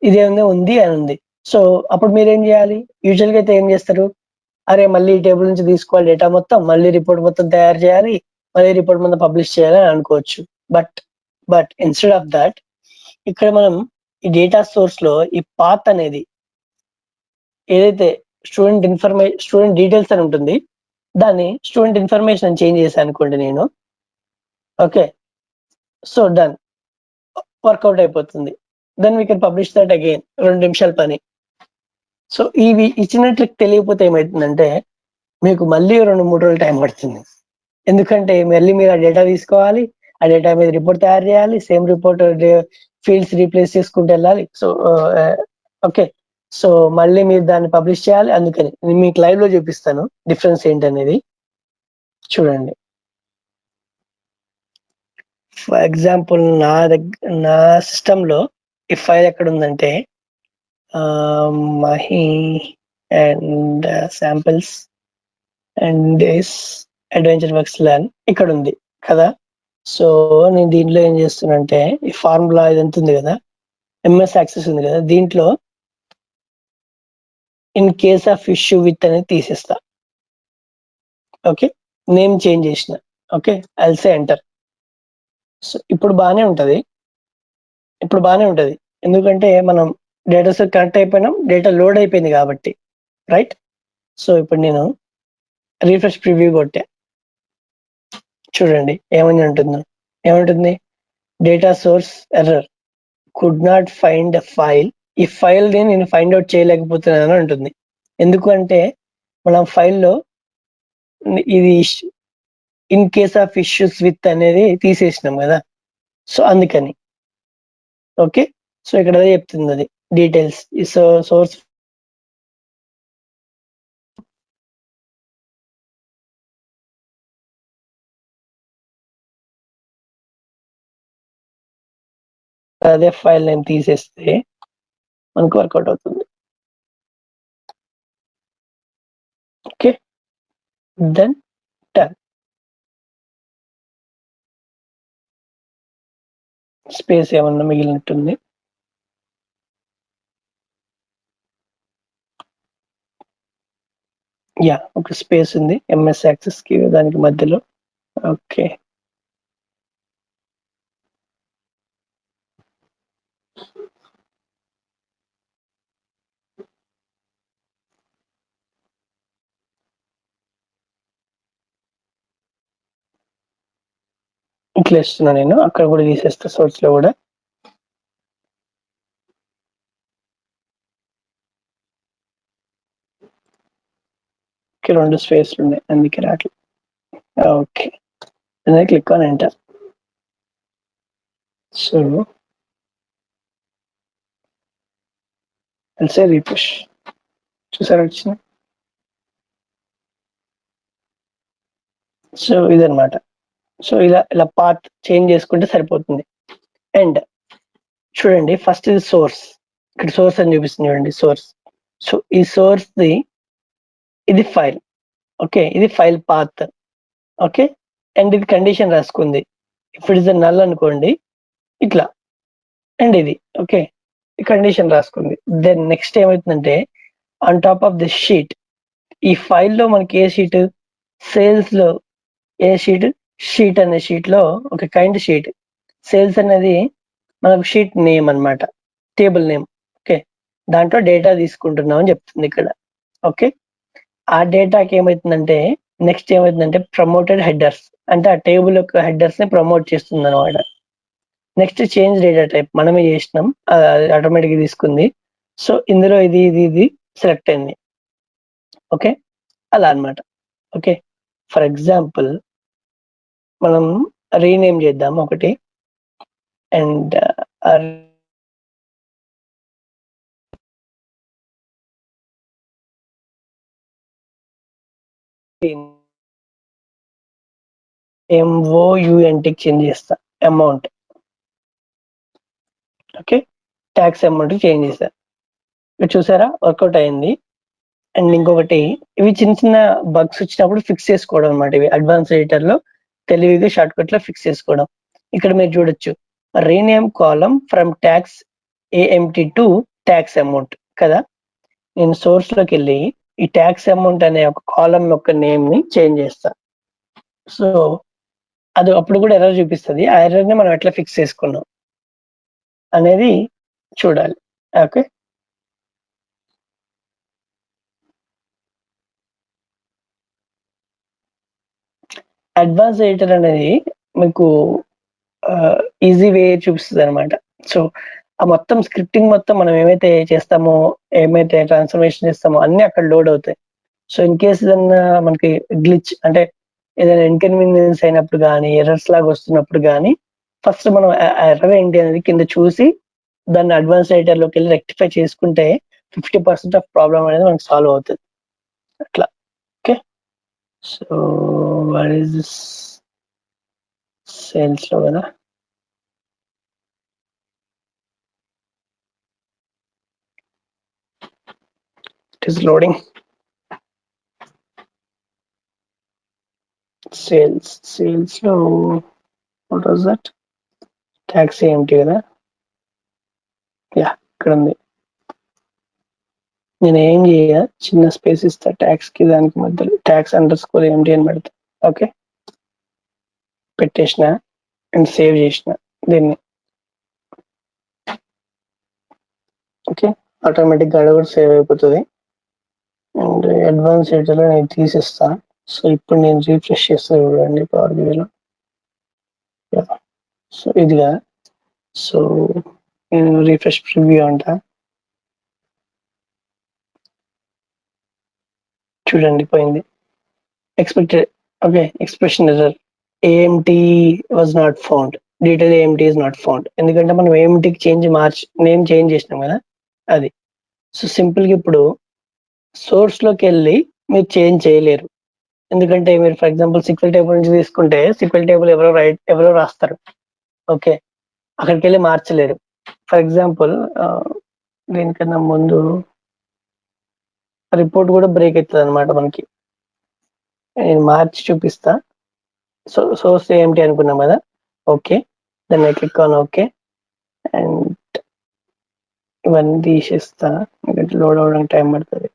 Speaker 3: ఇదేమో ఉంది అని ఉంది. సో అప్పుడు మీరు ఏం చేయాలి, యూజువల్ గా అయితే ఏం చేస్తారు, అరే మళ్ళీ ఈ టేబుల్ నుంచి తీసుకోవాలి డేటా మొత్తం, మళ్ళీ రిపోర్ట్ మొత్తం తయారు చేయాలి, మళ్ళీ రిపోర్ట్ మొత్తం పబ్లిష్ చేయాలి అని అనుకోవచ్చు. బట్ ఇన్స్టెడ్ ఆఫ్ దాట్, ఇక్కడ మనం ఈ డేటా సోర్స్ లో ఈ పాత్ అనేది ఏదైతే స్టూడెంట్ డీటెయిల్స్ అని ఉంటుంది, దాన్ని స్టూడెంట్ ఇన్ఫర్మేషన్ చేంజ్ చేశాను అనుకోండి నేను. ఓకే, సో డన్, వర్కౌట్ అయిపోతుంది. Then we can publish that again, 2 నిమిషాల పని. సో ఇవి ఇచ్చిన ట్రిక్ తెలియకపోతే ఏమవుతుందంటే మీకు మళ్ళీ 2-3 రోజులు టైం పడుతుంది. ఎందుకంటే మళ్ళీ మీరు ఆ డేటా తీసుకోవాలి, ఆ డేటా మీద రిపోర్ట్ తయారు చేయాలి, సేమ్ రిపోర్ట్ ఫీల్డ్స్ రీప్లేస్ చేసుకుంటూ వెళ్ళాలి. సో ఓకే, సో మళ్ళీ మీరు దాన్ని పబ్లిష్ చేయాలి. అందుకని నేను మీకు లైవ్ లో చూపిస్తాను డిఫరెన్స్ ఏంటనేది. చూడండి, ఫర్ ఎగ్జాంపుల్ నా సిస్టమ్ లో ఈ ఫైల్ ఎక్కడ ఉందంటే Mahi and samples and this adventure works learn ఇక్కడ ఉంది కదా. సో నేను దీంట్లో ఏం చేస్తున్నంటే ఈ ఫార్ములా ఇదంతా ఉంది కదా, ఎంఎస్ యాక్సెస్ ఉంది కదా, దీంట్లో in case of issue with అనేది తీసేస్తా. ఓకే, నేమ్ చేంజ్ చేసిన. Okay, అల్సే enter. సో ఇప్పుడు బాగానే ఉంటది, ఎందుకంటే మనం డేటా సెట్ కనెక్ట్ అయిపోయినాం, డేటా లోడ్ అయిపోయింది కాబట్టి, రైట్. సో ఇప్పుడు నేను రీఫ్రెష్ ప్రివ్యూ కొట్టా, చూడండి ఏమంటుంది, data source error, could not find the file. ఈ ఫైల్ ని నేను ఫైండ్ అవుట్ చేయలేకపోతున్నాను అంటుంది. ఎందుకంటే మనం ఫైల్లో ఇది in case of issues with అనేది తీసేసినాం కదా, సో అందుకని. ఓకే, సో ఇక్కడ అదే చెప్తుంది అది డీటెయిల్స్. సో సోర్స్ అదే ఫైల్ నేను తీసేస్తే మనకు వర్కౌట్ అవుతుంది. Okay, then done. స్పేస్ ఏమన్నా మిగిలినట్టుంది. యా, ఒక స్పేస్ ఉంది ఎంఎస్ యాక్సెస్ కి దానికి మధ్యలో. ఓకే, ఇట్లా ఇస్తున్నా నేను, అక్కడ కూడా తీసేస్తా సోర్స్ లో కూడా. ఓకే, 2 స్పేస్లు ఉన్నాయి అందుకే రావట్లేదు. Okay, click on enter. So say రీపుష్, చూసారా వచ్చిన. సో ఇదనమాట. సో ఇలా పాత్ చేంజ్ చేసుకుంటే సరిపోతుంది. అండ్ చూడండి, ఫస్ట్ ఇది సోర్స్, ఇక్కడ సోర్స్ అని చూపిస్తుంది చూడండి, సోర్స్. సో ఈ సోర్స్ ది ఇది ఫైల్. ఓకే, ఇది ఫైల్ పాత్. ఓకే, అండ్ ఇది కండిషన్ రాసుకుంది, ఇఫ్ ఇట్ ఇస్ నల్ అనుకోండి ఇట్లా, అండ్ ఇది ఓకే, ఈ కండిషన్ రాసుకుంది. దెన్ నెక్స్ట్ ఏమవుతుందంటే on top of this sheet, ఈ ఫైల్లో మనకి ఏ షీట్, సేల్స్ లో ఏ షీట్, షీట్ అనే షీట్ లో ఒక కైండ్ షీట్, సేల్స్ అనేది మనకు షీట్ నేమ్ అన్నమాట, టేబుల్ నేమ్. ఓకే, దాంట్లో డేటా తీసుకుంటున్నాం అని చెప్తుంది ఇక్కడ. ఓకే, ఆ డేటాకి ఏమవుతుందంటే నెక్స్ట్ ఏమవుతుందంటే ప్రమోటెడ్ హెడర్స్, అంటే ఆ టేబుల్ యొక్క హెడర్స్ ని ప్రమోట్ చేస్తుంది అనమాట. నెక్స్ట్ చేంజ్ డేటా టైప్ మనమే చేసినాం, ఆటోమేటిక్ తీసుకుంది. సో ఇందులో ఇది సెలెక్ట్ అయింది. ఓకే, అలా అన్నమాట. ఓకే, ఫర్ ఎగ్జాంపుల్ మనం రీనేమ్ చేద్దాం ఒకటి, అండ్ MOUNT చేంజ్ చేస్తా, amount. Okay, tax amount change చేస్తా. ఇక్కడ చూసారా వర్కౌట్ అయింది. అండ్ ఇంకొకటి, ఇవి చిన్న చిన్న బగ్స్ వచ్చినప్పుడు ఫిక్స్ చేసుకోవడం అనమాట. ఇవి అడ్వాన్స్ ఎడిటర్ లో తెలివిగా షార్ట్ కట్ లో ఫిక్స్ చేసుకోవడం. ఇక్కడ మీరు చూడొచ్చు, rename column from tax AMT to tax amount కదా. నేను సోర్స్ లోకి వెళ్ళి ఈ ట్యాక్స్ అమౌంట్ అనే ఒక కాలమ్ యొక్క నేమ్ ని చేంజ్ చేస్తా. సో అది అప్పుడు కూడా ఎర్రర్ చూపిస్తుంది. ఆ ఎర్రర్ ని మనం ఎట్లా ఫిక్స్ చేసుకున్నాం అనేది చూడాలి. ఓకే, అడ్వాన్స్ ఎడిటర్ అనేది మీకు ఈజీ వే చూపిస్తుంది అనమాట. సో ఆ మొత్తం స్క్రిప్టింగ్ మొత్తం మనం ఏమైతే చేస్తామో, ఏమైతే ట్రాన్స్ఫర్మేషన్ చేస్తామో అన్ని అక్కడ లోడ్ అవుతాయి. సో ఇన్ కేస్ ఏదన్నా మనకి గ్లిచ్ అంటే ఏదైనా ఇన్కన్వీనియన్స్ అయినప్పుడు కానీ, ఎర్రర్స్ లాగా వస్తున్నప్పుడు కానీ, ఫస్ట్ మనం ఎర్రర్ ఏంటి అనేది కింద చూసి దాన్ని అడ్వాన్స్ రైటర్లోకి వెళ్ళి రెక్టిఫై చేసుకుంటే 50% ఆఫ్ ప్రాబ్లమ్ అనేది మనకి సాల్వ్ అవుతుంది. అట్లా. Okay. So what is this సేల్స్లో కదా. It is loading. సేల్స్లో వాట్ వాజ్ దట్, ట్యాక్స్ ఏంటి కదా. యా, ఇక్కడ ఉంది. నేను ఏం చేయ చిన్న స్పేస్ ఇస్తా ట్యాక్స్ కి, దానికి మధ్యలో ట్యాక్స్ అండర్ స్కోర్ ఏంటి అని పెడతా. ఓకే, పెట్టేసిన అండ్ సేవ్ చేసిన దీన్ని. ఓకే, ఆటోమేటిక్గా అది కూడా సేవ్ అయిపోతుంది. అండ్ అడ్వాన్స్ రేట్లో నేను తీసేస్తా. సో ఇప్పుడు నేను రీఫ్రెష్ చేస్తాను చూడండి పవర్ బిలో. సో ఇదిగా, సో నేను రీఫ్రెష్ ప్రివ్యూ అంట. చూడండి పోయింది. Expected. Okay, expression error, AMT was not found, detail AMT is not found. ఎందుకంటే మనం AMTకి నేమ్ చేంజ్ చేసినాం కదా అది. సో సింపుల్గా ఇప్పుడు సోర్స్లోకి వెళ్ళి మీరు చేంజ్ చేయలేరు. ఎందుకంటే మీరు ఫర్ ఎగ్జాంపుల్ సిక్వెల్ టేబుల్ నుంచి తీసుకుంటే సిక్వెల్ టేబుల్ ఎవరో రాస్తారు. ఓకే, అక్కడికి వెళ్ళి మార్చలేరు. ఫర్ ఎగ్జాంపుల్ దీనికన్నా ముందు రిపోర్ట్ కూడా బ్రేక్ అవుతుంది అనమాట మనకి. నేను మార్చి చూపిస్తా. సో సోర్స్ ఏంటి అనుకున్నాం కదా. ఓకే, దాన్ని క్లిక్ ఆన్ ఓకే అండ్ ఇవన్నీ తీసేస్తా, ఎందుకంటే లోడ్ అవ్వడానికి టైం పడుతుంది.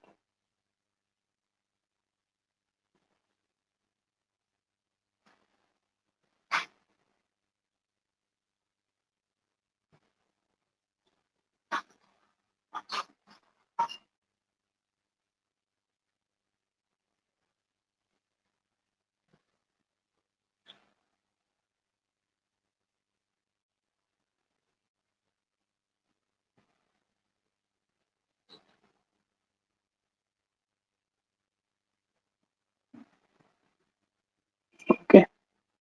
Speaker 3: ఓకే,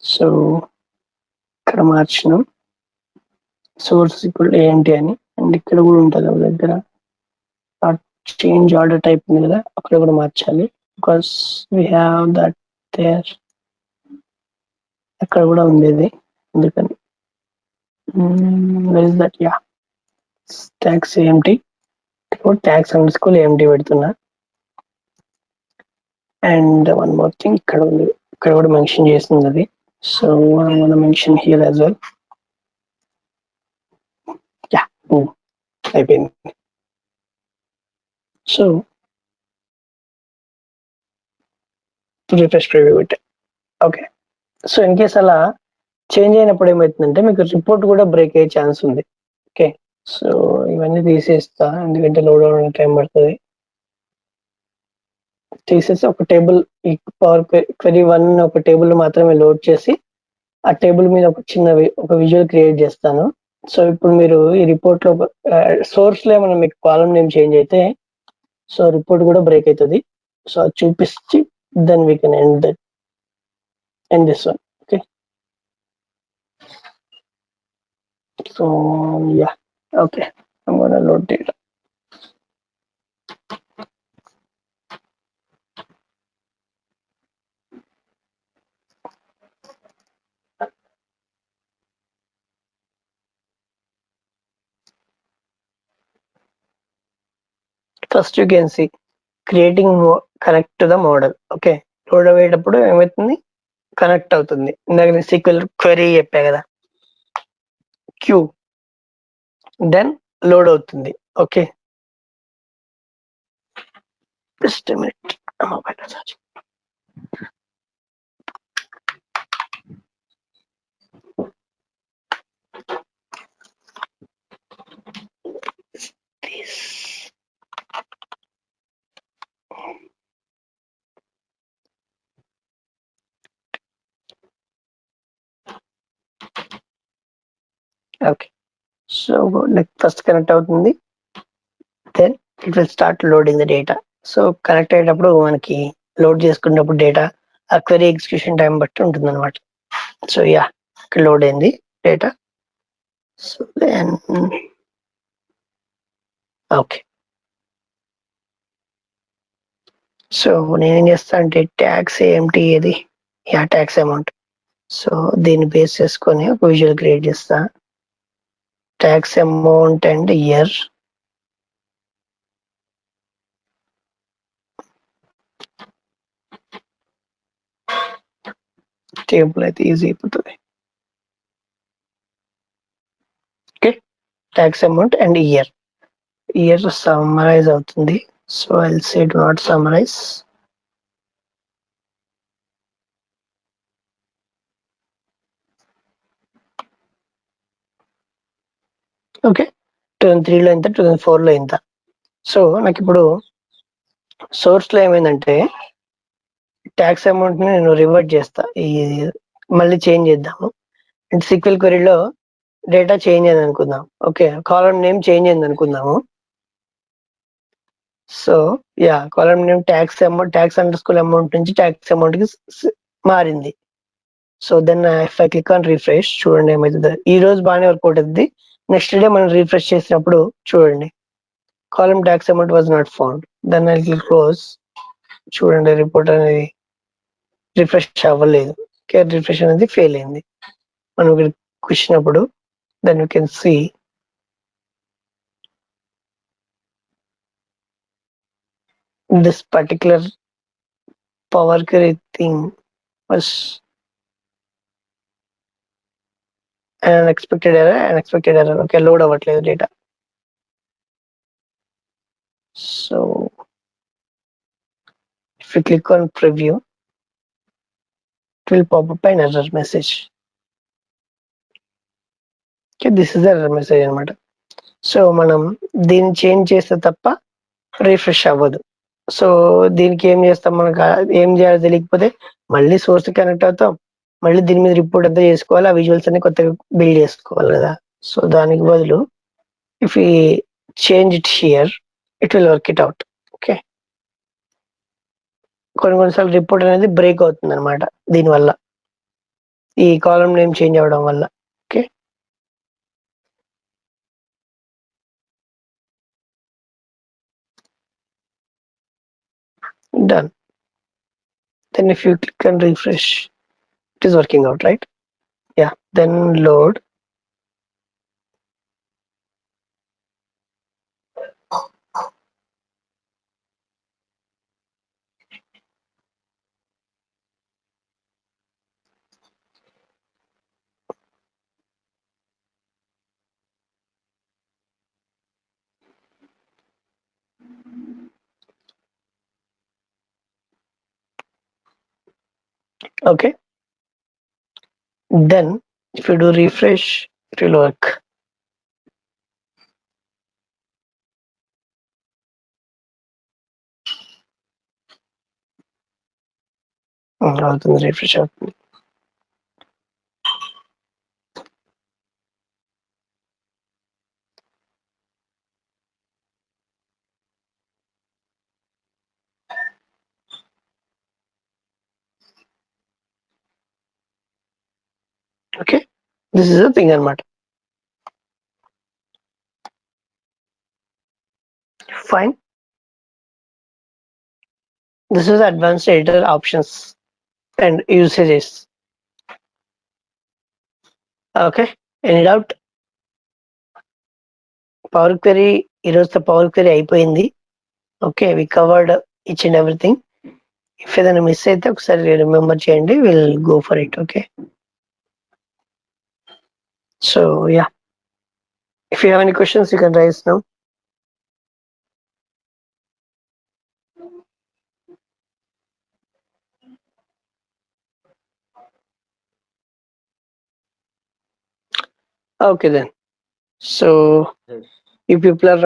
Speaker 3: సో ఇక్కడ మార్చినాం సోర్స్ ఇప్పుడు ఏంటి అని. అండ్ ఇక్కడ కూడా ఉంటుంది ఒక దగ్గర చేంజ్ ఆర్డర్ టైప్ ఉంది కదా, అక్కడ కూడా మార్చాలి. Because we have that there, అక్కడ కూడా ఉండేది అందుకని. Where is that, yeah, tax AMT, tax underscore AMT పెడుతున్నా. అండ్ వన్ మోర్ థింగ్, ఇక్కడ ఉంది, ఇక్కడ కూడా మెన్షన్ చేస్తుంది అది. సో మనం mention here as well. Yeah, అయిపోయింది. సో రిఫ్రెష్ ప్రివ్యూ పెట్టా. ఓకే, సో ఇన్ కేస్ అలా చేంజ్ అయినప్పుడు ఏమవుతుందంటే మీకు రిపోర్ట్ కూడా బ్రేక్ అయ్యే ఛాన్స్ ఉంది. ఓకే, సో ఇవన్నీ తీసేస్తా ఎందుకంటే లోడ్ అవ్వడానికి టైం పడుతుంది. తీసేసి ఒక టేబుల్, ఈ పవర్ క్వెరీ 1 ఒక టేబుల్ మాత్రమే లోడ్ చేసి ఆ టేబుల్ మీద ఒక విజువల్ క్రియేట్ చేస్తాను. సో ఇప్పుడు మీరు ఈ రిపోర్ట్ లో సోర్స్ లో ఏమైనా మీకు కాలం నేమ్ చేంజ్ అయితే సో రిపోర్ట్ కూడా బ్రేక్ అవుతుంది. సో అది చూపించి then we can end this one. Okay, so yeah, okay, I'm gonna load data. First you can see creating connect to the model. Okay, load అయ్యేటప్పుడు ఏమవుతుంది, connect అవుతుంది. ఇందాక నేను సీక్వెల్ క్వెరీ చెప్పా కదా, క్యూ, దెన్ లోడ్ అవుతుంది. Okay, just minute, mobile charging. So next first connect అవుతుంది, then it will start loading the data. So connect అయ్యేటప్పుడు మనకి లోడ్ చేసుకున్నప్పుడు డేటా ఆ క్వెరీ ఎగ్జిక్యూషన్ టైం బట్టి ఉంటుంది అనమాట. సో యా ఇక్కడ లోడ్ అయింది data. So then okay, so నేనేం చేస్తా అంటే ట్యాక్స్ ఏమిటి ఏది, యా ట్యాక్స్ అమౌంట్. సో దీన్ని బేస్ చేసుకొని ఒక విజువల్ క్రియేట్ చేస్తా. Tax amount and year. Table అయితే ఈజీ అయిపోతుంది. Okay, tax amount and year. Year summarize అవుతుంది. So I'll say do not summarize. Okay, 2003లో ఇంత, 2004లో ఇంత. సో నాకు ఇప్పుడు సోర్స్లో ఏమైందంటే ట్యాక్స్ అమౌంట్ని నేను రివర్ట్ చేస్తా, ఈ మళ్ళీ చేంజ్ చేద్దాము. అండ్ సీక్వెల్ క్వెరీలో డేటా చేంజ్ అయింది అనుకుందాం. ఓకే, కాలమ్ నేమ్ చేంజ్ అయింది అనుకుందాము. So yeah column name tax amount, tax underscore amount నుంచి ట్యాక్స్ అమౌంట్కి మారింది. So then if I click on refresh, చూడండి ఏమవుతుంది. ఈ రోజు బాగానే వర్కౌట్ అవుతుంది. నెక్స్ట్ డే మనం రిఫ్రెష్ చేసినప్పుడు చూడండి column tax amount was not found. Then I click close. చూడండి రిపోర్ట్ అనేది రిఫ్రెష్ అవ్వలేదు. రిఫ్రెష్ అనేది ఫెయిల్ అయింది. మనం ఇక్కడ కూర్చున్నప్పుడు then you can see this particular Power Query thing was an unexpected error. Okay, load అవ్వట్లేదు data. So if you click on preview, it will pop up an error message. Okay, this is the error message అనమాట. So మనం దీన్ని change చేస్తే తప్ప refresh అవ్వదు. So దీనికి ఏం చేస్తాం, మనకు ఏం చేయాలో తెలియకపోతే మళ్ళీ సోర్స్ కనెక్ట్ అవుతాం, మళ్ళీ దీని మీద రిపోర్ట్ అంతా చేసుకోవాలి, ఆ విజువల్స్ అన్ని కొత్తగా బిల్డ్ చేసుకోవాలి కదా. సో దానికి బదులు ఇఫ్ ఈ change it here, it will work it out. Okay, కొన్నిసార్లు రిపోర్ట్ అనేది బ్రేక్ అవుతుంది అనమాట దీనివల్ల, ఈ కాలమ్ నేమ్ చేంజ్ అవ్వడం వల్ల. Okay, done. Then if you click and refresh, it is working out, right? Yeah, then load. Okay, then if you do refresh, it will work. అవుతుంది, refresh అవుతుంది. Okay, this is the thing అనమాట. Fine. This is advanced editor options and usages. Okay, any doubt? Power query ఈరోజుతో power query అయిపోయింది. Okay, we covered each and everything. If ఏదైనా miss అయితే ఒకసారి remember చేయండి, will go for it. Okay, so yeah, if you have any questions you can raise now. Okay then, so you people are